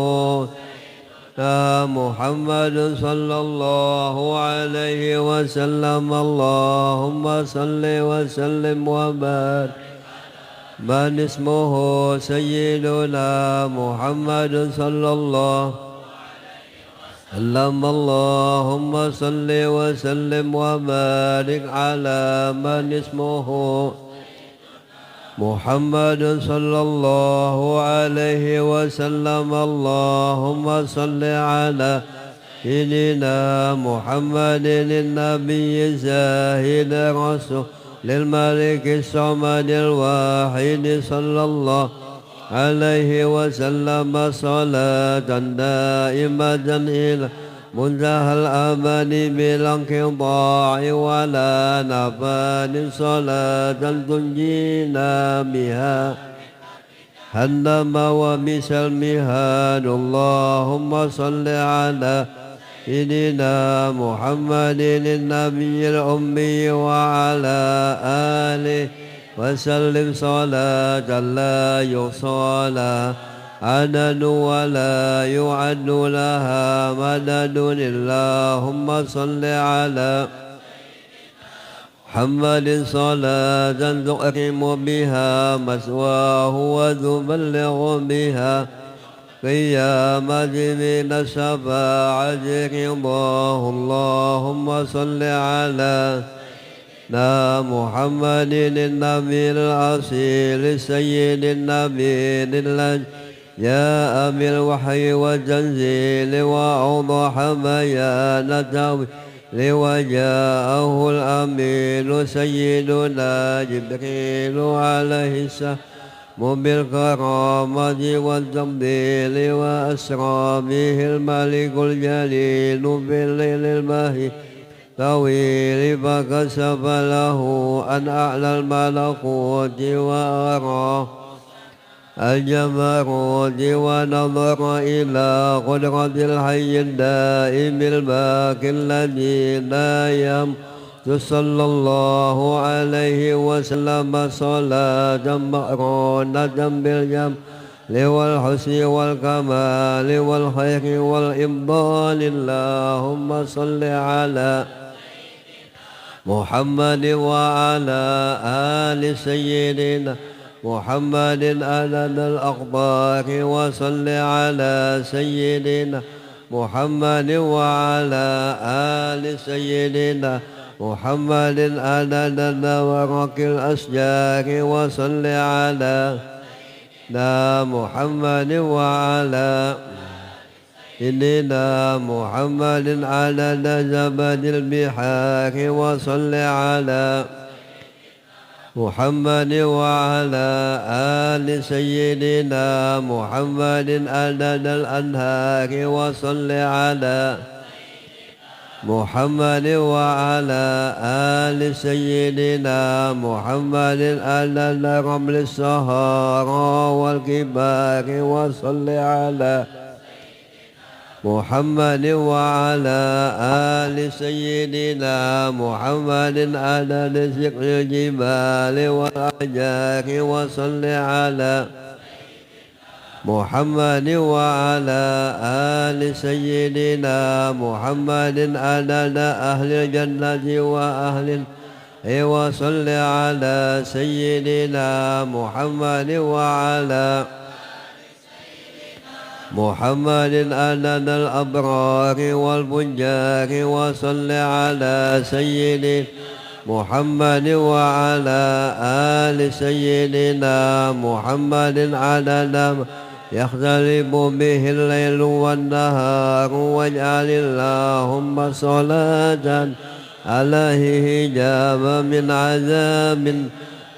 محمد صلى الله عليه وسلم. اللهم صل وسلم وبارك من اسمه سيدنا محمد صلى الله عليه وسلم. اللهم صل وسلم وبارك على من اسمه محمد صلى الله عليه وسلم. اللهم صل على سيدنا محمد النبي زاهد رسول للملك الصمد الواحد صلى الله عليه وسلم صلاة دائمة إلى منتهى الأمل بلا انقطاع ولا نفاد صلاة تنجينا بها هنم وبسلمها. اللهم صل على سيدنا محمد النبي الأمي وعلى آله وسلم صلاة لا يحصى لها عدد ولا يعد لها مدد. اللهم صل على محمد صلاة تقيم بها مثواه وتبلغ بها قيامة من الشفاعة رضاه. اللهم صل على محمد النبي الأصيل سيد النبي الذي جاء بالوحي والتنزيل وأوضح بيانته وجاءه الأمين سيدنا جبريل عليه السلام بالكرامة والتفضيل وأسرى به الملك الجليل بالليل المهيب طويل فكشف له أن أعلى الملكوت وأراه الجبروت ونظر إلى قدرة الحي الدائم الباقي الذي لا يموت صلى الله عليه وسلم صلاة مقرونة بالجمال والحسن والكمال والخير والإفضال. اللهم صل على محمد وعلى آل سيدنا محمد عدد الأخبار وصل على سيدنا محمد وعلى آل سيدنا محمد عدد ورق الأشجار وصل على محمد وعلى سيدنا محمد عدد زبد البحار وصل على محمد وعلى آل سيدنا محمد عدد الأنهار وصل على محمد وعلى آل سيدنا محمد عدد رمل الصهارى والكبار وصل على محمد وعلى آل سيدنا محمد عدد ذكر الجبال والأحجار وصل على محمد وعلى آل سيدنا محمد عدد أهل الجنة وأهل وصل على سيدنا محمد وعلى محمد عدد الأبرار والفجار وصل على سيدنا محمد وعلى آل سيدنا محمد عدد يختلف به الليل والنهار واجعل اللهم صلاة عليه حجابا من عذاب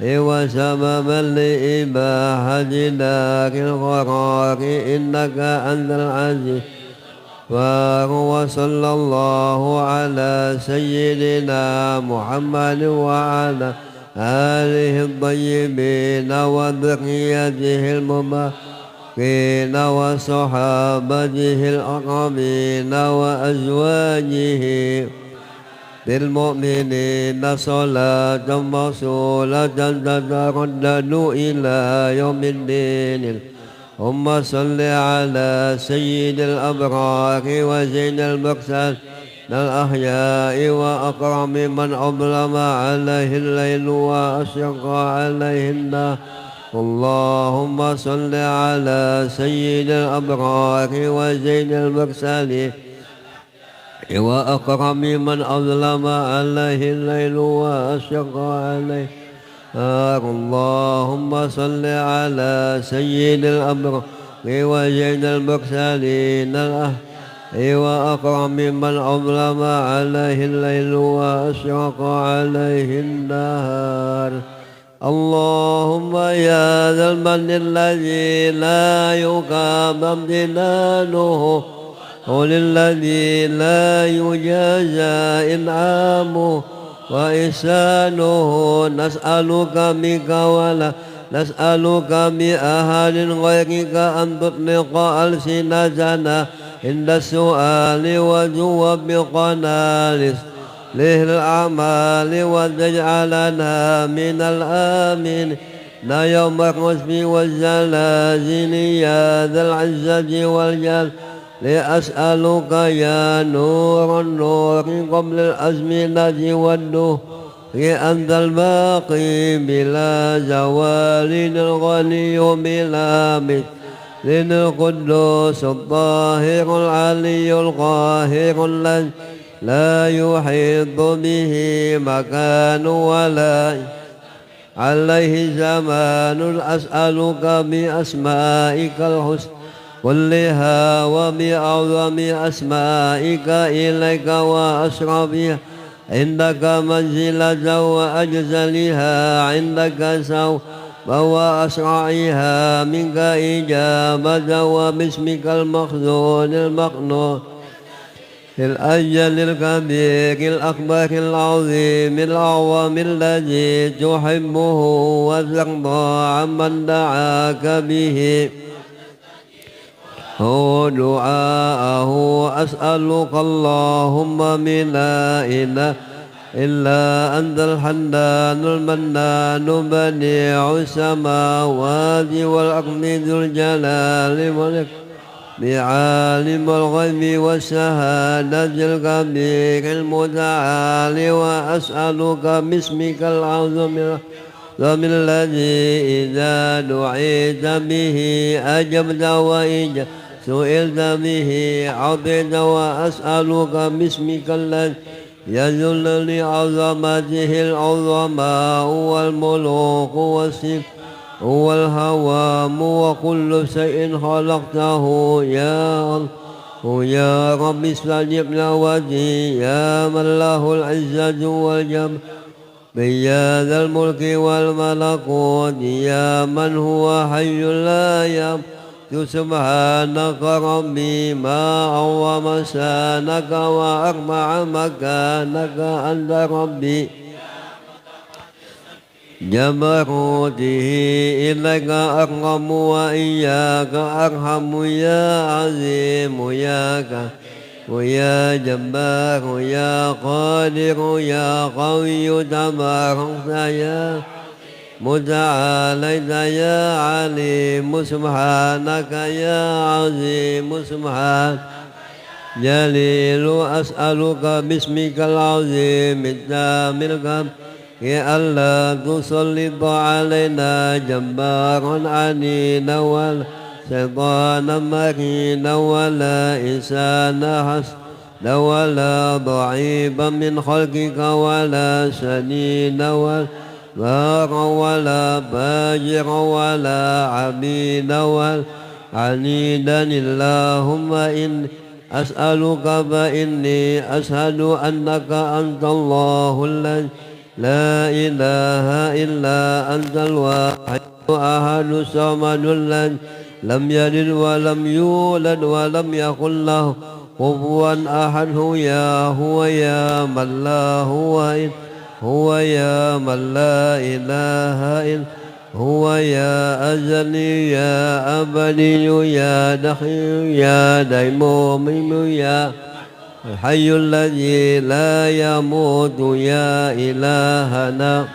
وسببا لإباحة دار القرار إنك أنت العزيز وصلى الله على سيدنا محمد وعلى آله الطيبين وذريته المباركين وصحابته الأقربين وأزواجه للمؤمنين صلاة موصولة تتردد إلى يوم الدين اللهم صل على سيد الأبرار وزين المرسل الأحياء وأكرم من أظلم عليه الليل وأشرق عليه النهار اللهم صل على سيد الأبرار وزين المرسلين وأكرم من أظلم عليه الليل وأشرق عليه اللهم صل على سيد الأبرار وزين المرسلين وأكرم من أظلم عليه الليل وأشرق عليه النهار اللهم يا ذا المن الذي لا يقام امتنانه وللذي لا يجازى إنعامه وإحسانه نسألك بك ولا نسألك بأحد غيرك أن تطلق ألسنتنا عند السؤال وتوفقنا للأعمال وتجعلنا من الآمين يوم الرسم والزلازل يا ذا العزة والجلال لأسألك يا نور النور قبل الأزمنة والدهر أنت الباقي بلا زوال الغني بلا مثل القدوس الطاهر العلي القاهر الذي لا يحيط به مكان ولا عليه زمان أسألك بأسمائك الحسنى كلها وبأعظم أسمائك إليك وأشرفها عندك منزلة وأجزلها عندك سوء وأسرعها منك إجابة وباسمك المخزون المقنون الأجل الكبير الأكبر العظيم الأعظم الذي تحبه وترضى عمن دعاك به دعاءه أسألك اللهم من لا إله إلا أنت الحنان المنان بديع السماوات والأرض ذو الجلال والإكرام بعالم الغيب والشهادة الكبير المتعال وأسألك باسمك العظيم الذي إذا دعيت به أجبت وإذا سئلت به عطيت وأسألك باسمك الذي يذل لعظمته العظماء والملوك والسيف هو الهوام وكل شيء خلقته يا الله يا رب استجب دعوتي يا من له العزة والجبر يا ذا الملك والملكوت يا من هو حي لا يموت سبحانك ربي ما عظم شانك وأرفع مكانك أنت ربي جبروته إليك أقرب وإياك أرحم يا عظيم يا جبار يا قادر يا قوي تباركت يا متعاليت يا عليم سبحانك يا عظيم سبحانك جليل أسألك باسمك العظيم التام الكريم يا الله تسلط علينا جبارا عنينا ولا شيطانا مكينا ولا إنسان حسد ولا ضعيفا من خلقك ولا سنين ولا بارا ولا فاجرا ولا عبيدا ولا عنيدا اللهم إني أسألك فإني أشهد أنك أنت الله الذي لا إله إلا أنت الواحد أحد الصمد الذي لم يلد ولم يولد ولم يكن له كفوا أحد هو يا من لا هو يا من لا إله إلا هو يا أزلي يا أبدي يا دخيل يا ديموم يا الحي الذي لا يموت يا إلهنا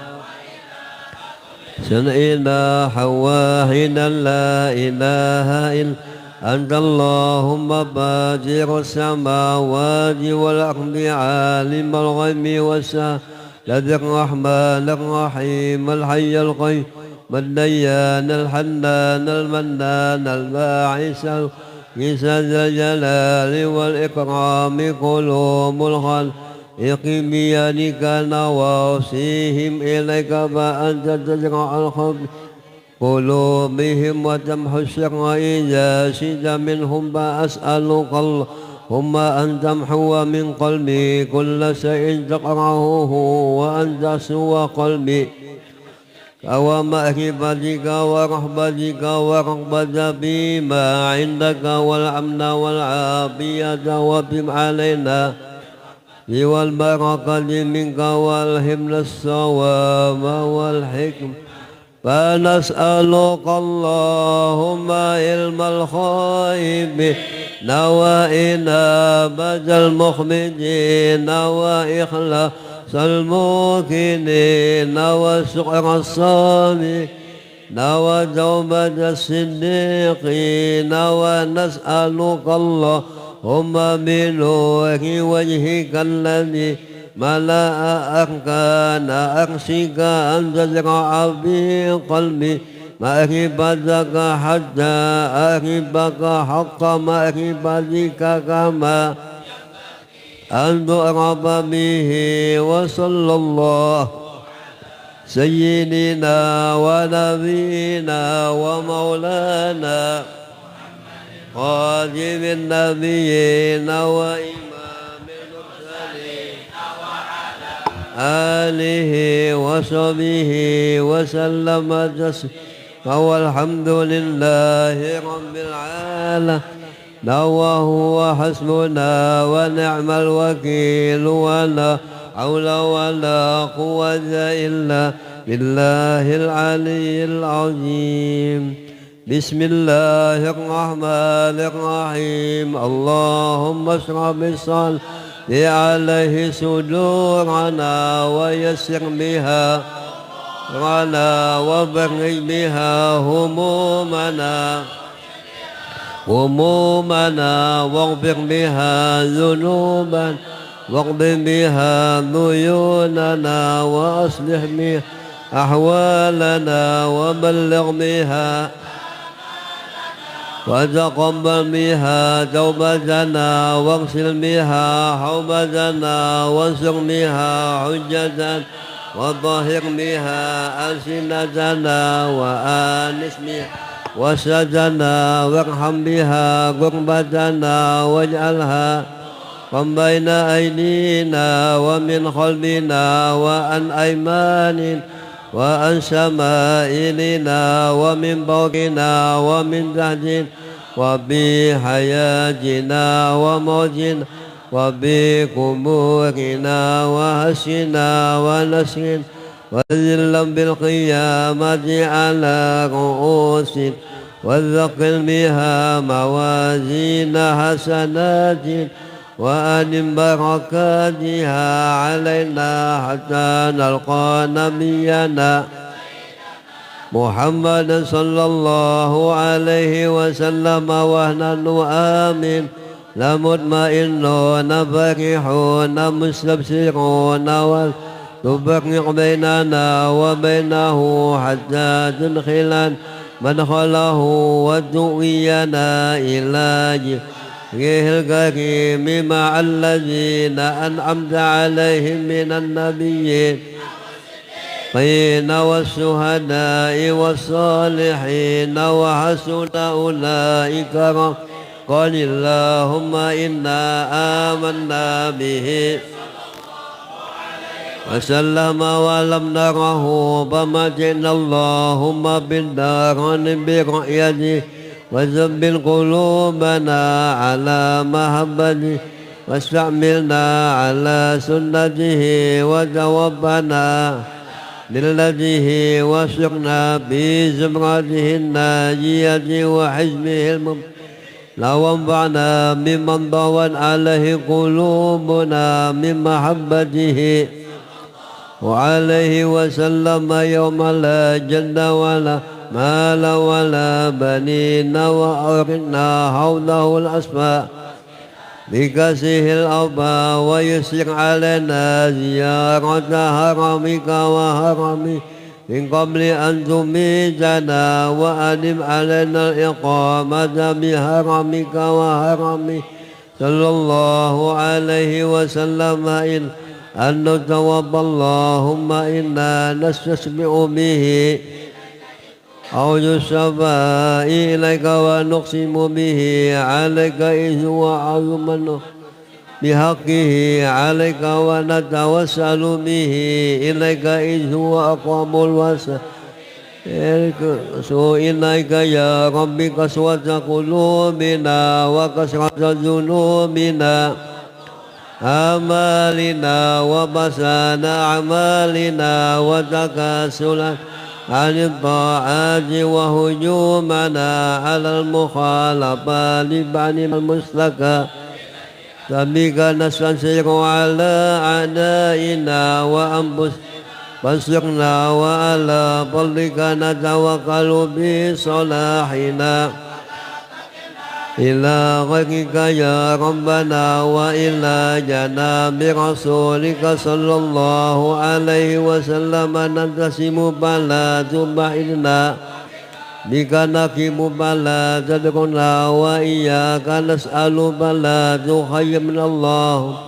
سنئنا واحدا لا إله إلا أنت اللهم فاطر السماوات والأرض عالم الغيب والشهادة الرحمن الرحيم الحي القيوم الديان الحنان المنان الباعث ذا الجلال والإكرام قلوب الخلق بيدك نواصيهم إليك فأنت تزرع الخبز قلوبهم وتمحو الشر إذا شئت منهم فأسألك اللهم أن تمحو من قلبي كل شيء تقرأه وأن تسوى قلبي ومعرفتك ورحمتك ورغبة فيما عندك والأمن والعافية وبم علينا والبركة منك والهمنا الصواب والحكم فنسألك اللهم علم الخائب وإنابة المخبتين وإخلاص الموكلين وسعر الصابرين وتوبة الصديقين ونسألك اللهم بنور وجهك الذي ملأ أركان أرشك أن تزرع في قلبي معرفتك حتى أحبك حق معرفتك كما أن تعرف به وصلى الله سيدنا ونبينا ومولانا خاتم النبيين وإمام المرسلين آله وصحبه وسلم تسليما والحمد لله رب العالمين وهو حسبنا ونعم الوكيل ولا حول ولا قوة إلا بالله العلي العظيم بسم الله الرحمن الرحيم اللهم اشرح بالصلاة عليه صدورنا ويسر بها رنا وبرئ بها همومنا واغفر بها ذنوبا واقض بها ديوننا وأصلح بها أحوالنا وبلغ بها وتقبل بها توبتنا واغسل بها حوبتنا وانصر بها حجة وطهر بها ألسنتنا وآنس بها وسدنا وارحم بها قربتنا واجعلها من بين أيدينا ومن خلفنا وعن أيماننا وعن شمائلنا ومن فوقنا ومن تحتنا وبحياتنا وموتنا وبقبورنا وهشنا ونسرنا وذلا بالقيامة على رؤوسنا وثقل بها موازين حسنات وأدم بركاتها علينا حتى نلقى نبينا محمد صلى الله عليه وسلم ونحن آمين لمطمئنون فرحون مستبشرون تفرق بيننا وبينه حتى تدخل مدخله وتؤوينا إلى جهه الكريم مع الذين أنعمت عليهم من النبيين والشهداء والصالحين وحسن أولئك رفيقا قال اللهم إنا آمنا به وسلم ولم نره فمتنا اللهم بالدارين برؤيته وثبت قلوبنا على محبته واستعملنا على سنته وتوفنا للذه وسقنا في زمرته الناجية وحزبه المبين لو انفعنا ممن ضوت عليه قلوبنا من محبته وعليه وسلم يوم لا جد ولا مال ولا بنين وأرنا حوله الأسماء بكسه الأربع ويسر علينا زيارة هرمك وهرمه من قبل أن تميتنا وأدم علينا الإقامة بهرمك وهرمه صلى الله عليه وسلم أن نتوضى اللهم إنا نستسمع به أو الشفاء إليك ونقسم به عليك إذ هو عظم بحقه عليك ونتوسل به إليك إذ هو أقوم الوسائل إليك يا رب قسوة قلوبنا وكسرة ذنوبنا آمالنا وبسان أعمالنا وتكاسلا عن الطاعات وهجومنا على المخالفة لبعض المسلكة فبك نستنصر على أعدائنا وأنفسنا فانصرنا وعلى فضلك نتوكل بصلاحنا إلى غيرك يا ربنا وإلى جناب رسولك صلى الله عليه وسلم ننتسم فلا تبعدنا بك نقيم فلا تدرنا وإياك نسأل فلا تخيبنا الله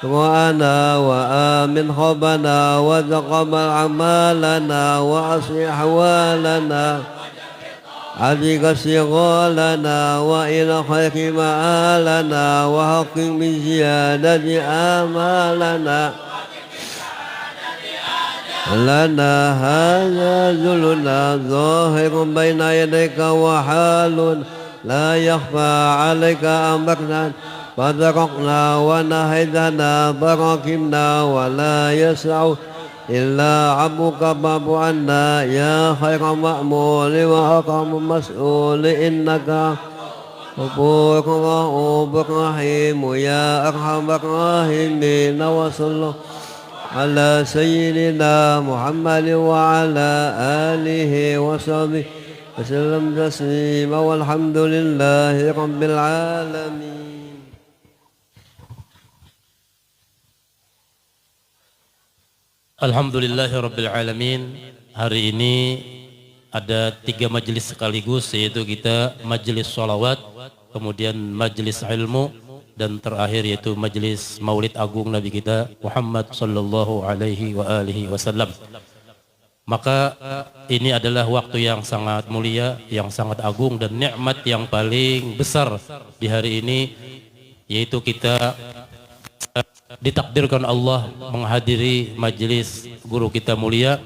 وأنا وآمن خبنا وتقبل أعمالنا وأصلح أحوالنا عدك صغالنا وإلى خير مآلنا وحق بزيادة آمالنا لنا هذا ذلنا ظاهر بين يديك وحال لا يخفى عليك أمرنا فدرقنا ونهيتنا فركبنا ولا يسع إلا عبك باب عنا يا خير مأمول وأكرم مسؤول إنك غفور رؤوف رحيم يا أرحم الراحمين وصلى على سيدنا محمد وعلى آله وصحبه وسلم تسليما والحمد لله رب العالمين. Alhamdulillahirabbil alamin. Hari ini ada 3 majelis sekaligus, yaitu kita majelis sholawat, kemudian majelis ilmu, dan terakhir yaitu majelis Maulid Agung Nabi kita Muhammad sallallahu alaihi wa alihi wasallam. Maka ini adalah waktu yang sangat mulia, yang sangat agung dan nikmat yang paling besar di hari ini, yaitu kita ditakdirkan Allah menghadiri majelis guru kita mulia,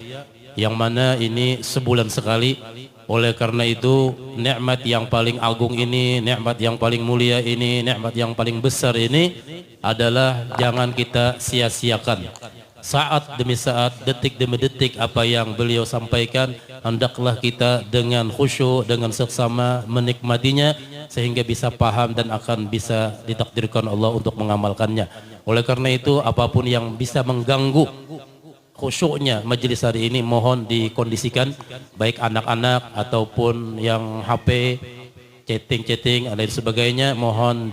yang mana ini sebulan sekali. Oleh karena itu nikmat yang paling agung ini, nikmat yang paling mulia ini, nikmat yang paling besar ini adalah jangan kita sia-siakan. Saat demi saat, detik demi detik apa yang beliau sampaikan, hendaklah kita dengan khusyuk, dengan seksama menikmatinya sehingga bisa paham dan akan bisa ditakdirkan Allah untuk mengamalkannya. Oleh karena itu apapun yang bisa mengganggu khusyuknya majelis hari ini mohon dikondisikan, baik anak-anak ataupun yang HP, chatting dan lain sebagainya, mohon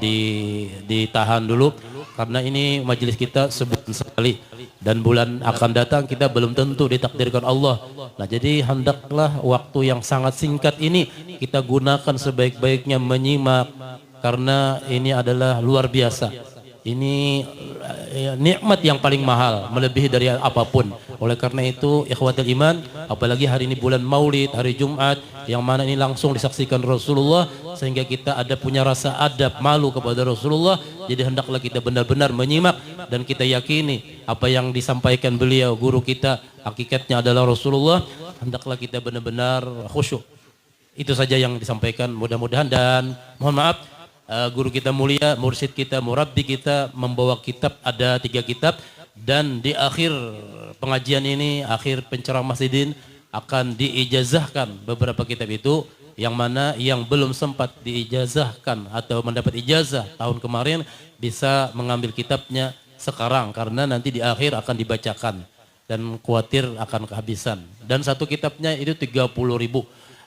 ditahan dulu karena ini majelis kita sebulan sekali dan bulan akan datang kita belum tentu ditakdirkan Allah. Nah, jadi hendaklah waktu yang sangat singkat ini kita gunakan sebaik-baiknya menyimak karena ini adalah luar biasa. Ini nikmat yang paling mahal, melebihi dari apapun. Oleh karena itu, ikhwatul iman, apalagi hari ini bulan Maulid, hari Jumat, yang mana ini langsung disaksikan Rasulullah, sehingga kita ada punya rasa adab, malu kepada Rasulullah. Jadi hendaklah kita benar-benar menyimak dan kita yakini apa yang disampaikan beliau, guru kita, hakikatnya adalah Rasulullah. Hendaklah kita benar-benar khusyuk. Itu saja yang disampaikan, mudah-mudahan. Dan mohon maaf, guru kita mulia, mursyid kita, murabbi kita membawa kitab, ada 3 kitab, dan di akhir pengajian ini, akhir penceramah Sidin akan diijazahkan beberapa kitab itu, yang mana yang belum sempat diijazahkan atau mendapat ijazah tahun kemarin bisa mengambil kitabnya sekarang karena nanti di akhir akan dibacakan dan khawatir akan kehabisan. Dan satu kitabnya itu 30.000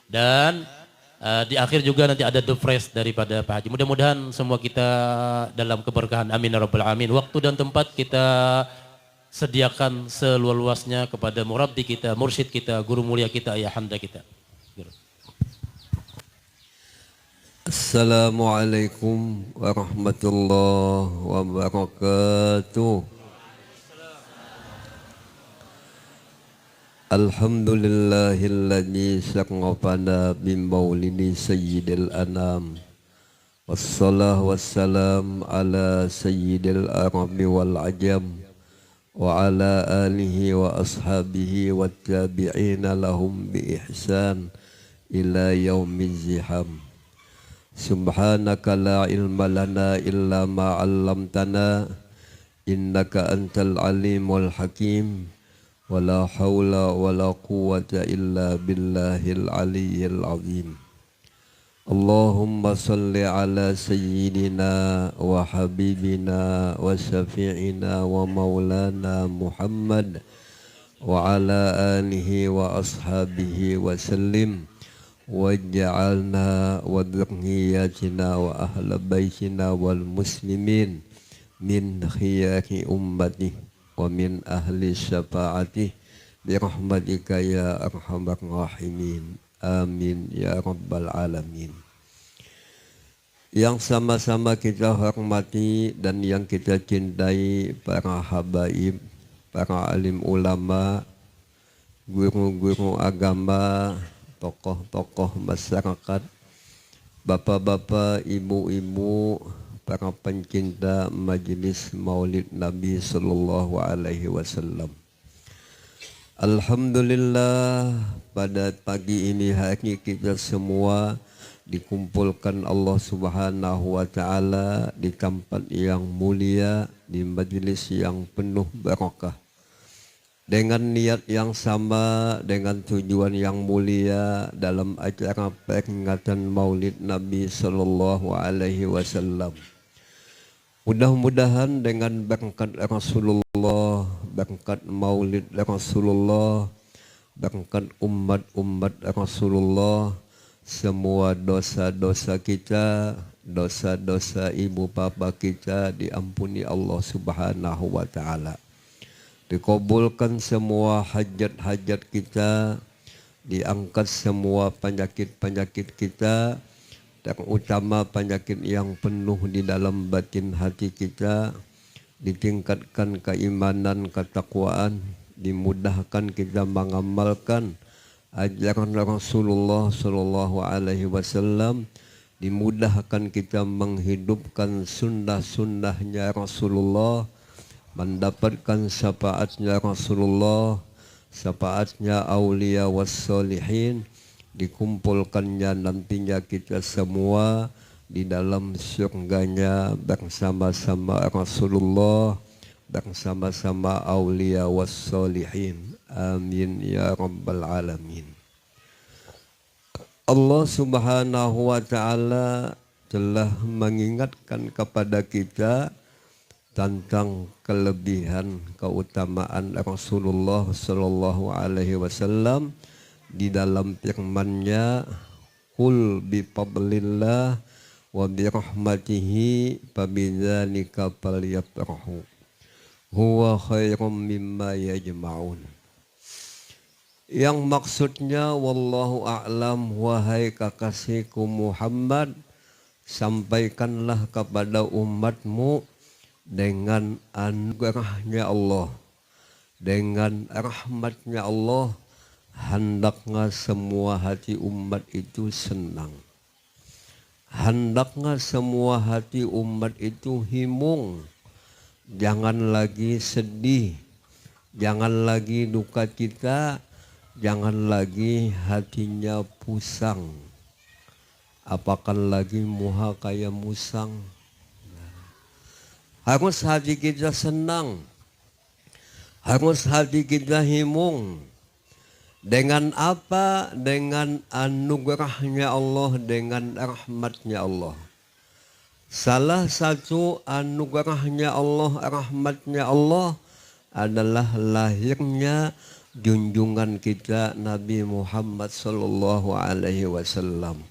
dan di akhir juga nanti ada the fresh daripada Pak Haji. Mudah-mudahan semua kita dalam keberkahan. Amin ya rabbal alamin. Waktu dan tempat kita sediakan seluas-luasnya kepada murabbi kita, mursyid kita, guru mulia kita, ayahanda kita. Assalamualaikum warahmatullahi wabarakatuh. Alhamdulillahilladzi syarrafana bimaulidi sayyidil anam. Wassalahu wassalam ala sayyidil arabi wal ajam wa ala alihi wa ashabihi wa tabi'ina lahum bi ihsan ila yaumil ziham. Subhanaka la ilma lana illa ma 'allamtana innaka antal alimul hakim. Wala hawla wala quwwata illa billahil aliyyil azim. Allahumma salli ala sayyidina wa habibina wa syafi'ina wa maulana Muhammad wa ala alihi wa ashabihi wa sallim waj'alna wa dhurriyyatina wa ahla baitina wal muslimin min khiyari ummati wa min ahli syafaati birahmatika ya arhamar rahimin. Amin ya rabbal alamin. Yang sama-sama kita hormati dan yang kita cintai para habaib, para alim ulama, guru-guru agama, tokoh-tokoh masyarakat, bapak-bapak, ibu-ibu, para pencinta majelis Maulid Nabi sallallahu alaihi wasallam. Alhamdulillah, pada pagi ini hari kita semua dikumpulkan Allah Subhanahu wa taala di tempat yang mulia, di majelis yang penuh barakah. Dengan niat yang sama, dengan tujuan yang mulia dalam acara peringatan Maulid Nabi sallallahu alaihi wasallam. Mudah-mudahan dengan berkat Rasulullah, berkat Maulid Rasulullah, berkat umat-umat Rasulullah, semua dosa-dosa kita, dosa-dosa ibu bapa kita diampuni Allah Subhanahu wa taala. Dikabulkan semua hajat-hajat kita diangkat semua penyakit-penyakit kita, terutama penyakit yang penuh di dalam batin hati kita, ditingkatkan keimanan, ketakwaan, dimudahkan kita mengamalkan ajaran Rasulullah Sallallahu Alaihi Wasallam, dimudahkan kita menghidupkan sunnah-sunnahnya Rasulullah, mendapatkan syafaatnya Rasulullah, syafaatnya aulia wassalihin, dikumpulkannya nantinya kita semua di dalam surganya bersama-sama Rasulullah, bersama-sama aulia wassalihin. Amin ya rabbal alamin. Allah Subhanahu wa taala telah mengingatkan kepada kita tentang kelebihan keutamaan Rasulullah sallallahu alaihi wasallam di dalam firman-Nya, "Qul bi fadlillah wa bi rahmatihi fabidzalika falyafrahu huwa khairum mimma yajma'un." Yang maksudnya, wallahu a'lam, wahai kekasihku Muhammad, sampaikanlah kepada umatmu dengan anugerahnya Allah, dengan rahmatnya Allah, hendaknya semua hati umat itu senang. Hendaknya semua hati umat itu himung. Jangan lagi sedih, jangan lagi duka cita, jangan lagi hatinya pusang. Apakan lagi muha kayak musang. Harus hati kita senang, harus hati kita himung. Dengan apa? Dengan anugerahnya Allah, dengan rahmatnya Allah. Salah satu anugerahnya Allah, rahmatnya Allah adalah lahirnya junjungan kita Nabi Muhammad sallallahu alaihi wasallam.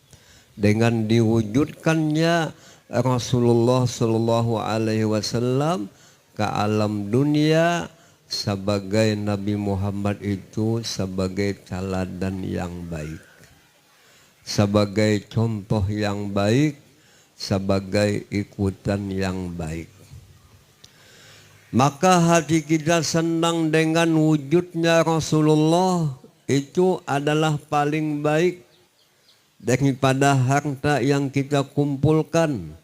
Dengan diwujudkannya Rasulullah sallallahu alaihi wasallam ke alam dunia sebagai Nabi Muhammad itu sebagai teladan yang baik, sebagai contoh yang baik, sebagai ikutan yang baik. Maka hati kita senang dengan wujudnya Rasulullah, itu adalah paling baik daripada harta yang kita kumpulkan,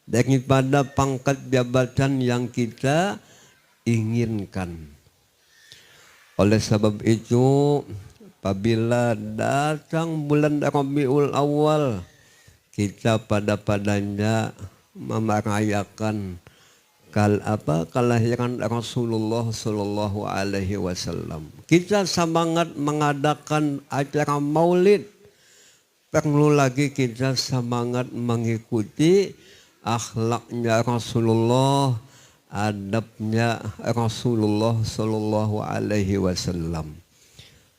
daripada pangkat jabatan yang kita inginkan. Oleh sebab itu, apabila datang bulan Rabiul Awal, kita pada-padanya memerayakan kelahiran Rasulullah sallallahu alaihi wasallam. Kita semangat mengadakan acara maulid. Perlu lagi kita semangat mengikuti akhlaknya Rasulullah, adabnya Rasulullah sallallahu alaihi wasallam.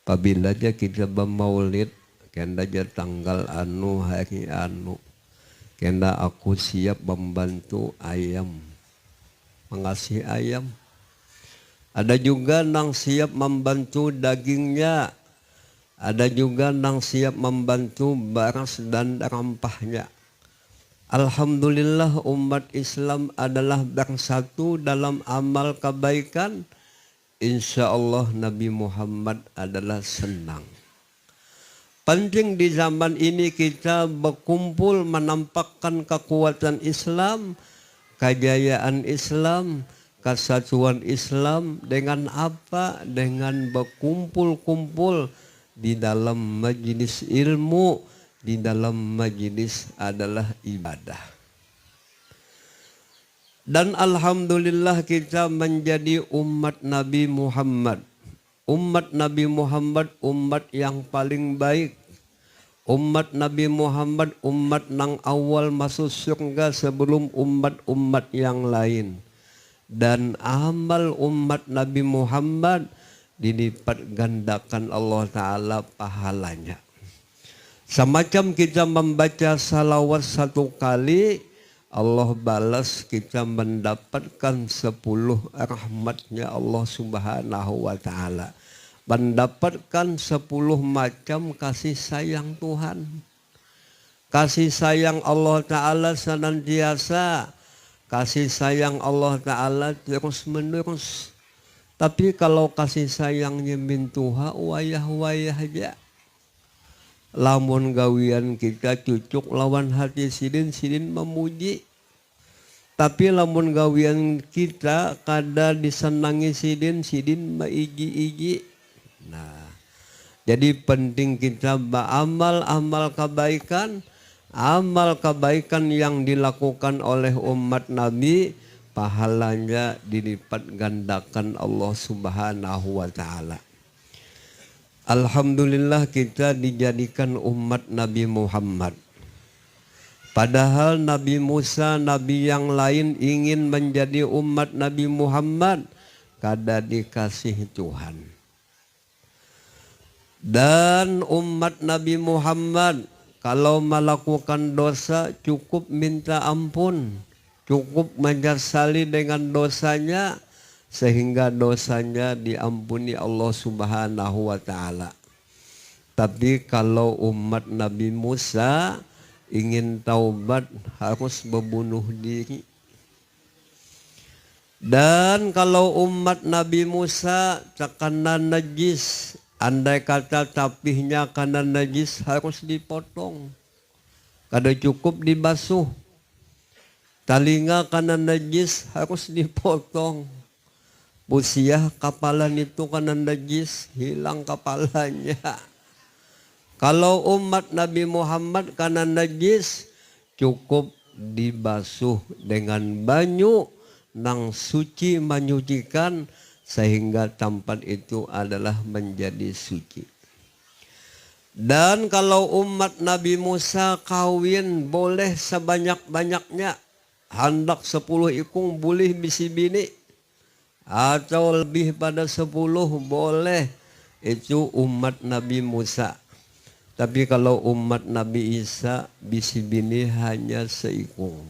Apabila kita bermaulid, kena aja tanggal anu, hari anu, kena aku siap membantu ayam, mengasih ayam. Ada juga nang siap membantu dagingnya, ada juga nang siap membantu beras dan rempahnya. Alhamdulillah umat Islam adalah bersatu dalam amal kebaikan. Insya Allah Nabi Muhammad adalah senang. Penting di zaman ini kita berkumpul menampakkan kekuatan Islam, kejayaan Islam, kesatuan Islam. Dengan apa? Dengan berkumpul-kumpul di dalam majelis ilmu, di dalam majelis adalah ibadah. Dan alhamdulillah kita menjadi umat Nabi Muhammad. Umat Nabi Muhammad umat yang paling baik. Umat Nabi Muhammad umat nang awal masuk surga sebelum umat-umat yang lain. Dan amal umat Nabi Muhammad dilipat gandakan Allah Ta'ala pahalanya. Semacam kita membaca salawat 1 kali, Allah balas kita mendapatkan 10 rahmatnya Allah Subhanahu wa Ta'ala. mendapatkan 10 macam kasih sayang Tuhan. Kasih sayang Allah Ta'ala senantiasa, kasih sayang Allah Ta'ala terus menerus. Tapi kalau kasih sayangnya mintuha wayah-wayah aja. Lamun gawian kita cucuk lawan hati sidin memuji. Tapi lamun gawian kita kada disenangi sidin maiji-iji. Nah, jadi penting kita beramal kebaikan, amal kebaikan yang dilakukan oleh umat Nabi, pahalanya dilipat gandakan Allah Subhanahu wa Ta'ala. Alhamdulillah kita dijadikan umat Nabi Muhammad. Padahal Nabi Musa, Nabi yang lain ingin menjadi umat Nabi Muhammad, kada dikasih Tuhan. Dan umat Nabi Muhammad kalau melakukan dosa cukup minta ampun, cukup menyesali dengan dosanya sehingga dosanya diampuni Allah Subhanahu wa Ta'ala. Tapi kalau umat Nabi Musa ingin taubat harus membunuh diri. Dan kalau umat Nabi Musa terkena najis, andai kata tapihnya karena najis harus dipotong. Kada cukup dibasuh. Talinga karena najis harus dipotong. Pusiah kapalan itu karena najis, hilang kapalanya. Kalau umat Nabi Muhammad karena najis, cukup dibasuh dengan banyu nang suci menyucikan, sehingga tempat itu adalah menjadi suci. Dan kalau umat Nabi Musa kawin boleh sebanyak-banyaknya, hendak 10 ikung boleh bisi bini, atau lebih pada 10 boleh, itu umat Nabi Musa. Tapi kalau umat Nabi Isa bisi bini hanya seikung,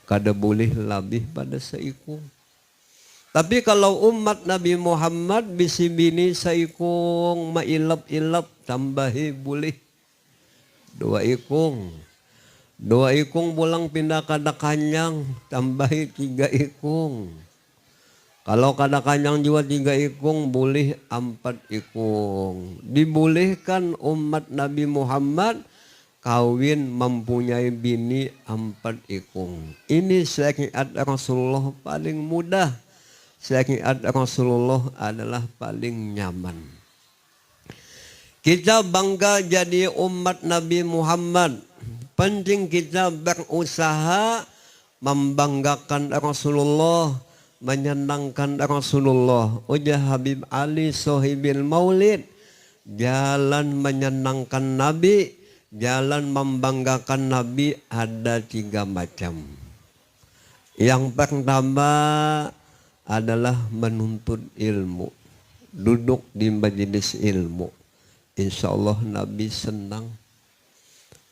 kada boleh lebih pada seikung. Tapi kalau umat Nabi Muhammad bisi bini seikung mailap-ilap tambahi boleh 2 ikung. 2 ikung pulang pindah kada kanyang tambahi 3 ikung. Kalau kada kanyang juga 3 ikung boleh 4 ikung. Dibolehkan umat Nabi Muhammad kawin mempunyai bini 4 ikung. Ini syariat Rasulullah paling mudah. Syariat Rasulullah adalah paling nyaman. Kita bangga jadi umat Nabi Muhammad. Penting kita berusaha membanggakan Rasulullah, menyenangkan Rasulullah. Ujar Habib Ali Sohibil Maulid, jalan menyenangkan Nabi, jalan membanggakan Nabi ada 3 macam. Yang pertama adalah menuntut ilmu, duduk di majelis ilmu. Insya Allah Nabi senang.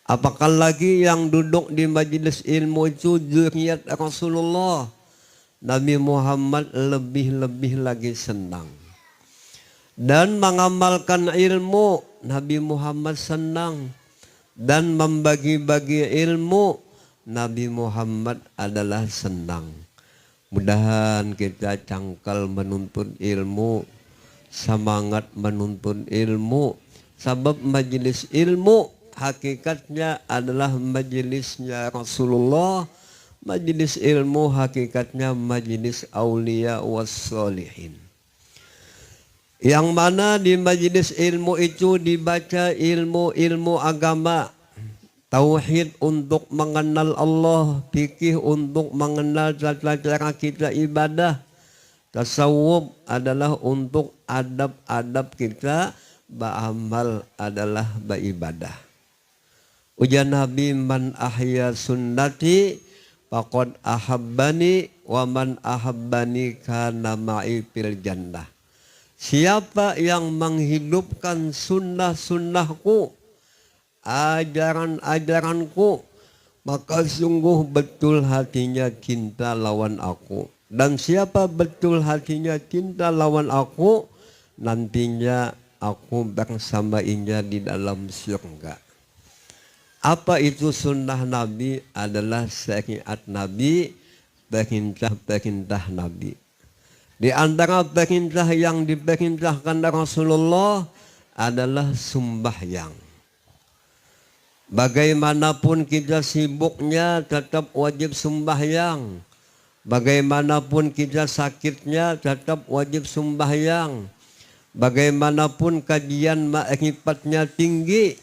Apakah lagi yang duduk di majelis ilmu itu zuriat Rasulullah, Nabi Muhammad lebih-lebih lagi senang. Dan mengamalkan ilmu, Nabi Muhammad senang. Dan membagi-bagi ilmu, Nabi Muhammad adalah senang. Mudahan kita cangkal menuntut ilmu, semangat menuntut ilmu. Sebab majelis ilmu hakikatnya adalah majelisnya Rasulullah. Majelis ilmu hakikatnya majelis aulia wassolihin. Yang mana di majelis ilmu itu dibaca ilmu-ilmu agama. Tauhid untuk mengenal Allah, fikih untuk mengenal cara kita ibadah. Tasawuf adalah untuk adab-adab kita, beramal adalah beribadah. Ujar Nabi, man ahya sunnati faqad ahabbani wa man ahabbani kana ma'i fil jannah. Siapa yang menghidupkan sunnah-sunnahku, ajaran-ajaranku, maka sungguh betul hatinya cinta lawan aku. Dan siapa betul hatinya cinta lawan aku, nantinya aku bersama Inja di dalam surga. Apa itu sunnah Nabi? Adalah syariat Nabi, perintah-perintah Nabi. Di antara perintah yang diperintahkan Rasulullah adalah sembahyang. Bagaimanapun kita sibuknya tetap wajib sembahyang. Bagaimanapun kita sakitnya tetap wajib sembahyang. Bagaimanapun kajian makrifatnya tinggi,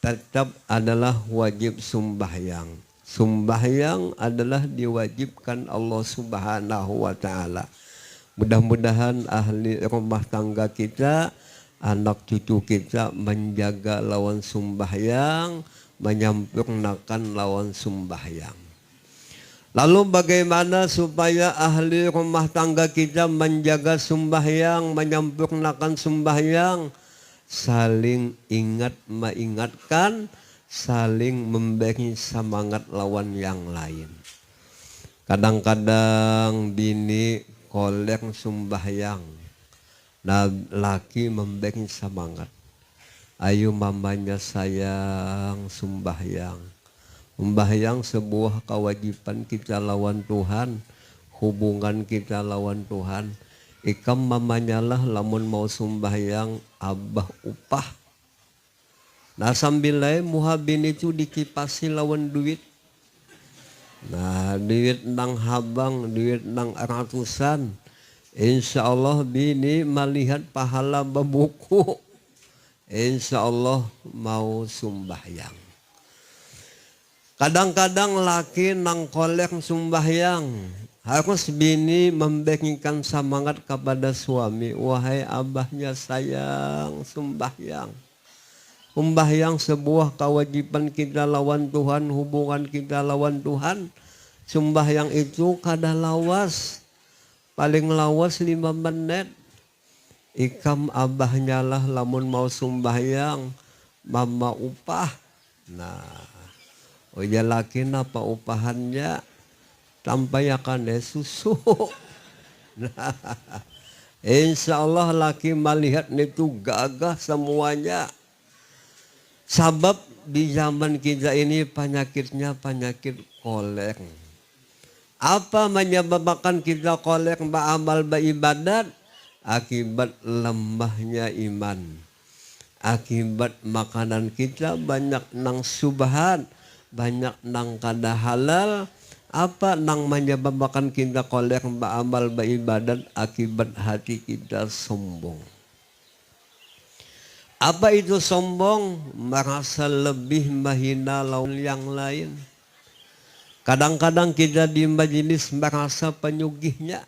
tetap adalah wajib sembahyang. Sembahyang adalah diwajibkan Allah Subhanahu wa Ta'ala. Mudah-mudahan ahli rumah tangga kita, anak cucu kita menjaga lawan sembahyang, menyempurnakan lawan sembahyang. Lalu bagaimana supaya ahli rumah tangga kita menjaga sembahyang, menyempurnakan sembahyang? Saling ingat mengingatkan, saling memberi semangat lawan yang lain. Kadang-kadang bini kolek sembahyang, nah laki memberi semangat. Ayo mamanya sayang sembahyang. Sembahyang sebuah kewajiban kita lawan Tuhan, hubungan kita lawan Tuhan. Ikam mamanya lah lamun mau sembahyang abah upah. Nah sambil muhabin itu dikipasi lawan duit. Nah duit nang habang, duit nang ratusan. Insya Allah bini melihat pahala bebuku. Insya Allah mau sembahyang. Kadang-kadang laki nang kolek sembahyang. Harus bini memberikan semangat kepada suami. Wahai abahnya sayang sembahyang. Sembahyang sebuah kewajiban kita lawan Tuhan, hubungan kita lawan Tuhan. Sembahyang itu kada lawas, paling lawas 5 menit. Ikam abahnya lah lamun mau sembahyang, mama upah. Nah, oja laki napa upahannya? Tampayakan susu. Nah, insya Allah laki melihat itu gagah semuanya. Sabab di zaman kita ini penyakitnya penyakit kolek. Apa menyebabkan kita kolek beramal beribadat? Akibat lemahnya iman. Akibat makanan kita banyak nang subhan, banyak nang kada halal. Apa nang menyebabkan kita kolek beramal beribadat? Akibat hati kita sombong. Apa itu sombong? Merasa lebih mahina lawan yang lain. Kadang-kadang kita di majelis merasa penyugihnya.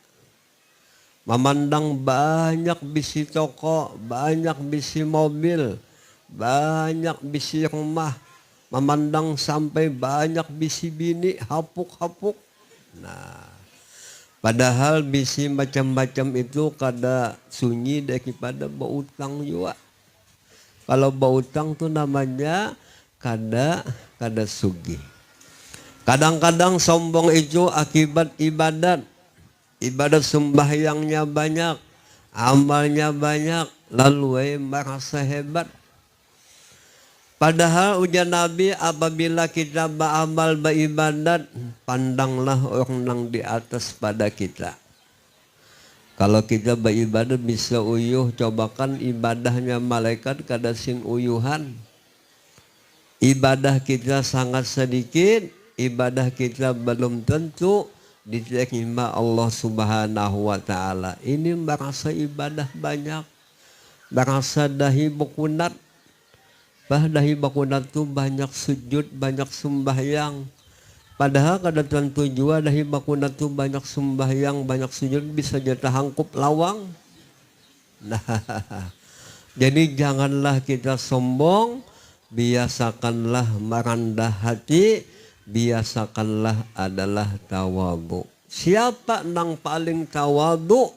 Memandang banyak bisi toko, banyak bisi mobil, banyak bisi rumah. Memandang sampai banyak bisi bini, hapuk-hapuk. Nah, padahal bisi macam-macam itu kada sunyi daripada berutang juga. Kalau berutang tuh namanya kada sugih. Kadang-kadang sombong itu akibat ibadat. Ibadat sembahyangnya banyak, amalnya banyak, lalu merasa hebat. Padahal ujar Nabi, apabila kita beramal beribadat, pandanglah orang yang di atas pada kita. Kalau kita beribadah bisa uyuh, cobakan ibadahnya malaikat kada sing uyuhan. Ibadah kita sangat sedikit, ibadah kita belum tentu diterima Allah Subhanahu wa Ta'ala. Ini merasa ibadah banyak, merasa dahi bekunat. Dahi bekunat itu banyak sujud, banyak sembahyang. Padahal kada tentu juga dahi bakunat itu banyak sembahyang, banyak sujud bisa jatah hangkup lawang. Nah, jadi janganlah kita sombong, biasakanlah merendah hati, biasakanlah adalah tawadhu. Siapa yang paling tawadhu?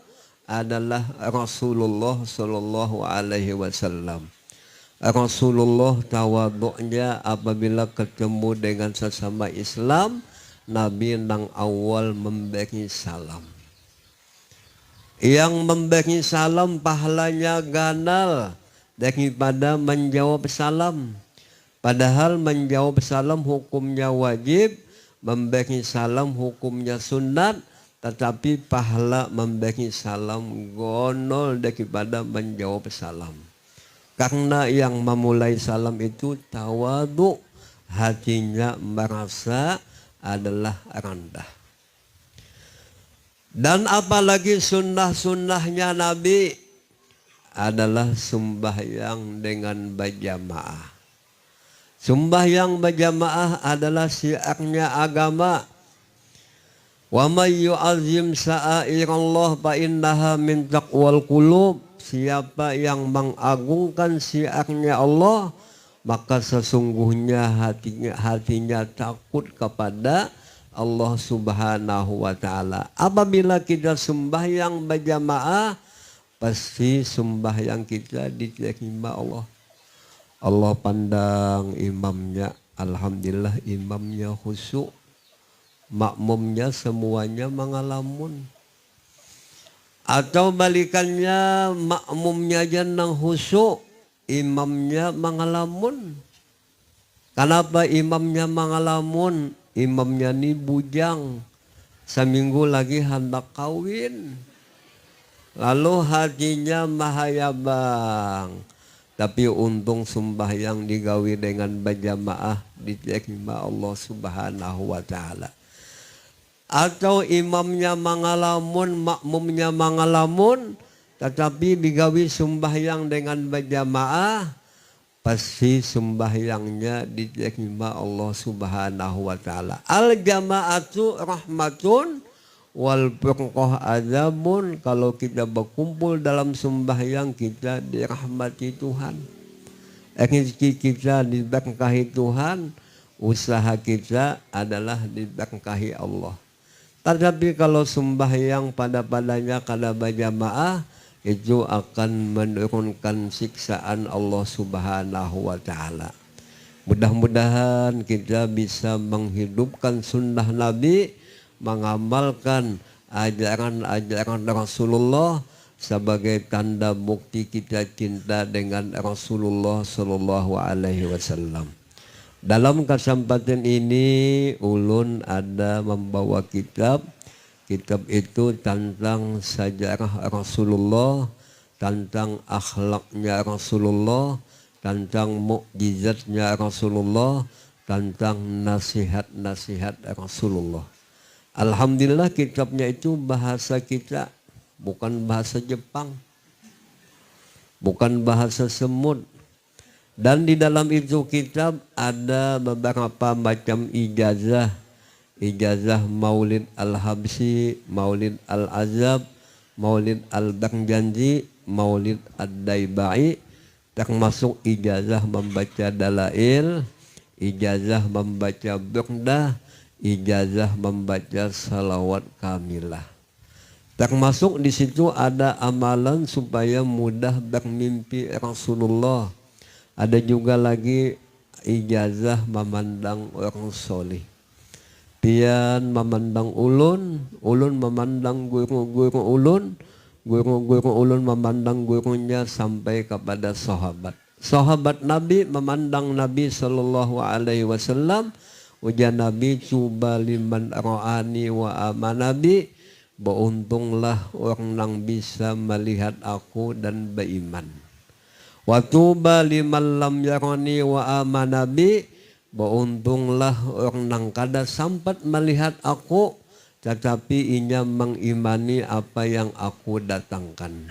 Adalah Rasulullah Sallallahu Alaihi Wasallam. Rasulullah tawadhu'nya apabila ketemu dengan sesama Islam, Nabi nang awal memberi salam. Yang memberi salam pahalanya ganal daripada menjawab salam. Padahal menjawab salam hukumnya wajib, memberi salam hukumnya sunat, tetapi pahala memberi salam gonol daripada menjawab salam. Karena yang memulai salam itu tawadhu, hatinya merasa adalah rendah. Dan apalagi sunnah-sunnahnya Nabi adalah sembahyang dengan berjamaah. Sembahyang berjamaah adalah syiarnya agama. Wa may yu'azzim sa'airallah fa innaha min taqwal qulub. Siapa yang mengagungkan syiarnya Allah, maka sesungguhnya hatinya takut kepada Allah Subhanahu wa ta'ala. Apabila kita sembahyang berjamaah, pasti sembahyang kita diterima Allah. Allah pandang imamnya, alhamdulillah imamnya khusyuk, makmumnya semuanya mengalamun. Atau balikannya, makmumnya janang khusyuk, imamnya mengalamun. Kenapa imamnya mengalamun? Imamnya ni bujang, seminggu lagi hendak kawin. Lalu hatinya mahayabang. Tapi untung sembahyang digawi dengan berjamaah diterima Allah Subhanahu wa ta'ala. Atau imamnya mangalamun, makmumnya mangalamun, tetapi digawi sembahyang dengan berjamaah, pasti sembahyangnya diterima Allah Subhanahu wa ta'ala. Al jama'atu rahmatun wal furqah azabun. Kalau kita berkumpul dalam sembahyang, kita dirahmati Tuhan. Rezeki kita diberkahi Tuhan, usaha kita adalah diberkahi Allah. Tetapi kalau sembahyang pada-padanya kada berjamaah, itu akan menurunkan siksaan Allah Subhanahu wa ta'ala. Mudah-mudahan kita bisa menghidupkan sunnah Nabi, mengamalkan ajaran-ajaran Rasulullah sebagai tanda bukti kita cinta dengan Rasulullah Sallallahu Alaihi Wasallam. Dalam kesempatan ini ulun ada membawa kitab. Kitab itu tentang sejarah Rasulullah, tentang akhlaknya Rasulullah, tentang mukjizatnya Rasulullah, tentang nasihat-nasihat Rasulullah. Alhamdulillah kitabnya itu bahasa kita, bukan bahasa Jepang, bukan bahasa semut. Dan di dalam itu kitab ada beberapa macam ijazah. Ijazah Maulid Al-Habsyi, Maulid Al-Azab, Maulid Al-Bangjanji, Maulid Ad-Daibai, termasuk ijazah membaca dalail, ijazah membaca burdah, ijazah membaca salawat kamilah. Termasuk di situ ada amalan supaya mudah bermimpi Rasulullah. Ada juga lagi ijazah memandang orang soleh. Pian memandang ulun, ulun memandang guru-guru ulun, guru-guru ulun memandang gurunya sampai kepada sahabat. Sahabat Nabi memandang Nabi Sallallahu Alaihi Wasallam. Ujar Nabi, coba liman ra'ani wa amanabi, beruntunglah orang yang bisa melihat aku dan beriman. Wa tuba liman lam yarani wa amanabi, beruntunglah orang yang kada sempat melihat aku, tetapi inya mengimani apa yang aku datangkan.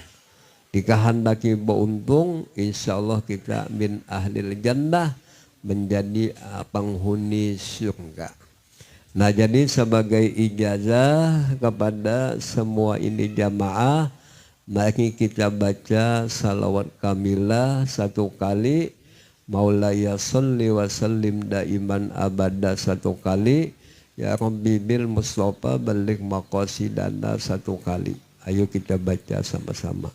Dikehendaki beruntung, insya Allah kita min ahlil jannah, menjadi penghuni surga. Nah, jadi sebagai ijazah kepada semua ini jamaah, mari kita baca salawat kamilah 1 kali, Maulaya salli wa sallim daiman abada 1 kali, ya Rabbi bil Mustafa balik maqasidana 1 kali. Ayo kita baca sama-sama.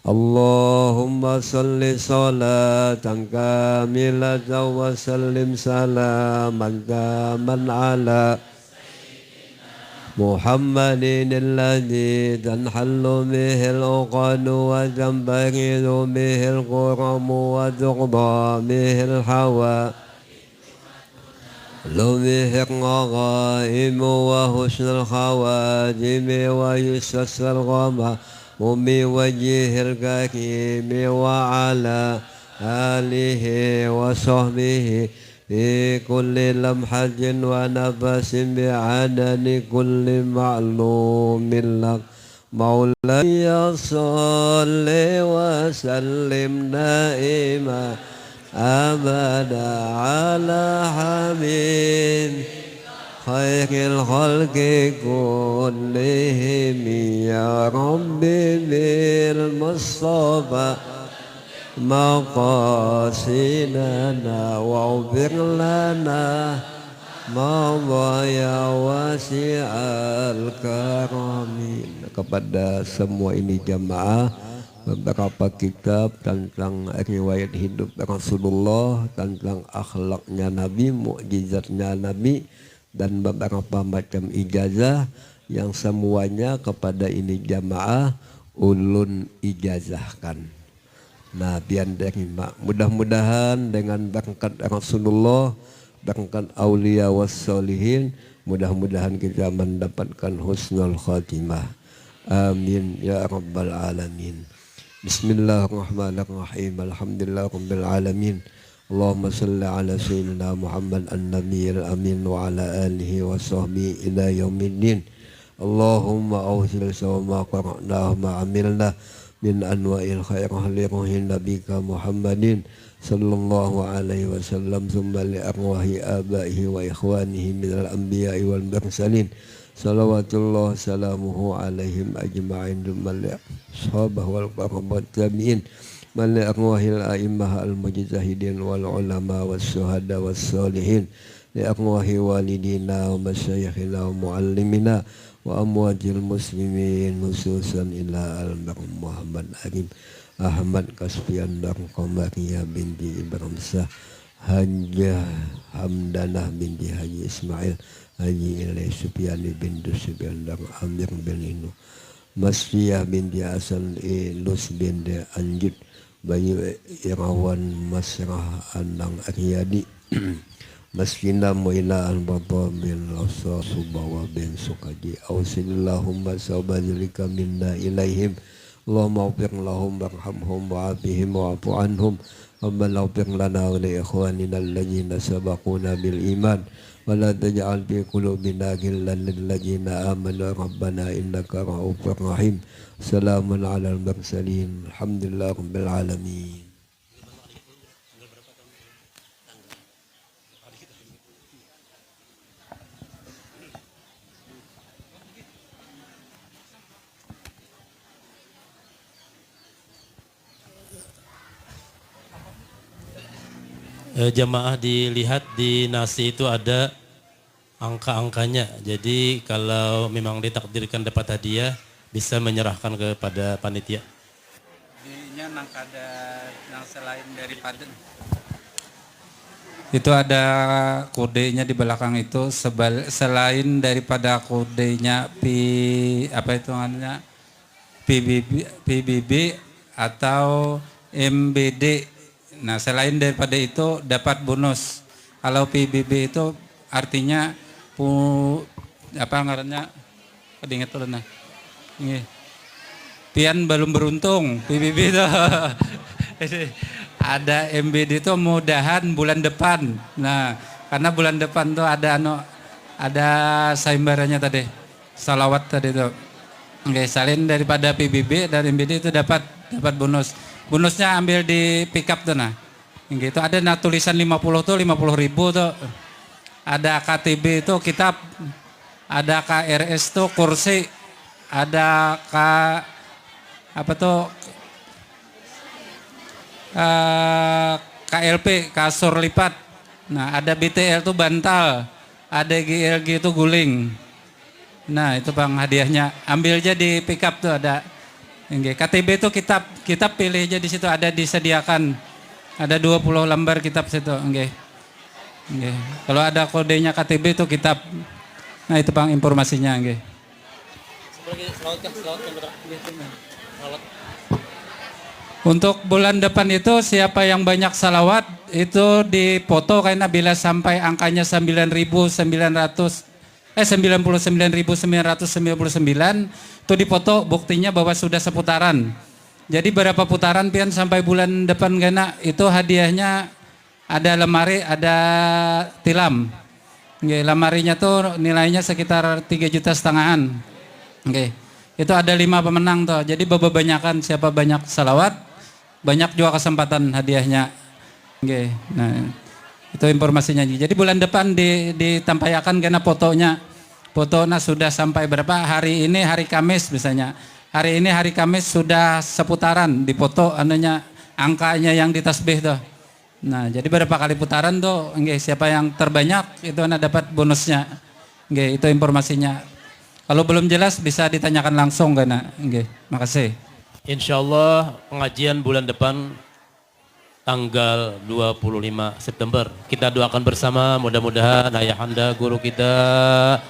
Allahumma salli salatan kamilatan wa sallim salaman taman ala محمد الذي تنحل به العقد وتنبرد به الكرم وتقضى به الحوائج به الرغائب وحسن الخواتم ويسر الغمام بوجهه الكريم وعلى آله وصحبه في كل لمحة ونفس بعدد كل معلوم لك مولاي صل وسلم دائما أبدا على حبيب خير الخلق كلهم يا ربي بالمصطفى مقاصدنا واغفر لنا مضى يا واسع الكرم. Kepada semua ini jamaah, beberapa kitab tentang riwayat hidup Rasulullah, tentang akhlaknya Nabi, mukjizatnya Nabi, dan beberapa macam ijazah yang semuanya kepada ini jamaah ulun ijazahkan. Nah, biar terima. Mudah-mudahan dengan berkat Rasulullah, berkat aulia wassolihin, mudah-mudahan kita mendapatkan husnul khatimah. Amin ya rabbal alamin. Bismillahirrahmanirrahim. Alhamdulillah rabbil alamin. Allahumma salli ala sayyidina Muhammad an-nabiyil amin wa ala alihi wa sahbihi ila yaumiddin. Allahumma awsil sawma qara'na ma amilna min anwa'il khairah li ruhi nabika Muhammadin sallallahu alaihi wasallam thumma li arwahi abaihi wa ikhwanihi minal anbiya'i wal mursalin salawatullah salamuhu alaihim ajma'in thumma li ashabah wal qarabat tabi'in man li arwahil a'immah al mujtahidin wal ulama was syuhada was salihin li arwahi walidina wa masyayikhina wa muallimina wa amwatil muslimin khususan ila al-marhum Muhammad Arif Ahmad Kasfian dan Qamariyah binti Ibrahim Sah, Hajjah Hamdanah binti Haji Ismail, Haji Ilai Supiani binti Supian dan Amir bin Inu, Masfiyah binti Hasan Ilus binti Anjud, Bayu Irawan Masrah Anang Aryadi, Maskina Mu'ila al-Baba bin Lasa Subawa bin Sukaji Ausilillahumma sabadilika minna ilaihim Allahumma ufir lahum barhamhum wa'afihim wa'afu anhum Rabbana ufir lana wa li ikhwanina alladhina sabaquna bil iman wa la taj'al fi qulubina ghillan lil ladzina amanu rabbana innaka ra'ufur rahim. Salamun 'alal mursalin alhamdulillahi rabbil alamin. Jamaah dilihat di nasi itu ada angka-angkanya. Jadi kalau memang ditakdirkan dapat hadiah, bisa menyerahkan kepada panitia. Ininya nang ada yang selain daripada itu ada kodenya di belakang itu selain daripada kodenya PBB atau MBD. Nah, selain daripada itu dapat bonus. Kalau PBB itu artinya Kedinget tuh nah. Pian belum beruntung PBB itu. Ada MBD itu mudahan bulan depan. Nah, karena bulan depan tuh ada saimbarannya tadi. Salawat tadi itu. Oke, selain daripada PBB dan MBD itu dapat bonus. Bonusnya ambil di pick up tuh nah. Gitu ada tulisan 50 tuh 50.000 tuh. Ada KTB itu kitab. Ada KRS tuh kursi. Ada KLP kasur lipat. Nah, ada BTL tuh bantal. Ada GLG itu guling. Nah, itu Bang hadiahnya. Ambil aja di pick up tuh ada. KTB itu kitab pilih aja di situ ada disediakan. Ada 20 lembar kitab situ. Kalau ada kodenya KTB itu kitab. Nah itu Bang informasinya nggih. Untuk bulan depan itu siapa yang banyak salawat itu dipoto karena bila sampai angkanya 99.999 itu dipoto buktinya bahwa sudah seputaran. Jadi berapa putaran pian sampai bulan depan kena itu hadiahnya ada lemari, ada tilam. Nggih, lemarinya tuh nilainya sekitar 3,5 jutaan. Nggih. Itu ada 5 pemenang tuh. Jadi bebanyakan siapa banyak salawat, banyak juga kesempatan hadiahnya. Nggih. Nah, itu informasinya. Jadi bulan depan ditampaikan karena fotonya. Fotonya sudah sampai berapa? Hari ini hari Kamis misalnya. Hari ini hari Kamis sudah seputaran dipoto anunya angkanya yang ditasbih tuh. Nah, jadi berapa kali putaran tuh, nggih, siapa yang terbanyak itu anak dapat bonusnya. Nggih, itu informasinya. Kalau belum jelas bisa ditanyakan langsung karena nggih. Makasih. Insyaallah pengajian bulan depan tanggal 25 September. Kita doakan bersama mudah-mudahan ayahanda guru kita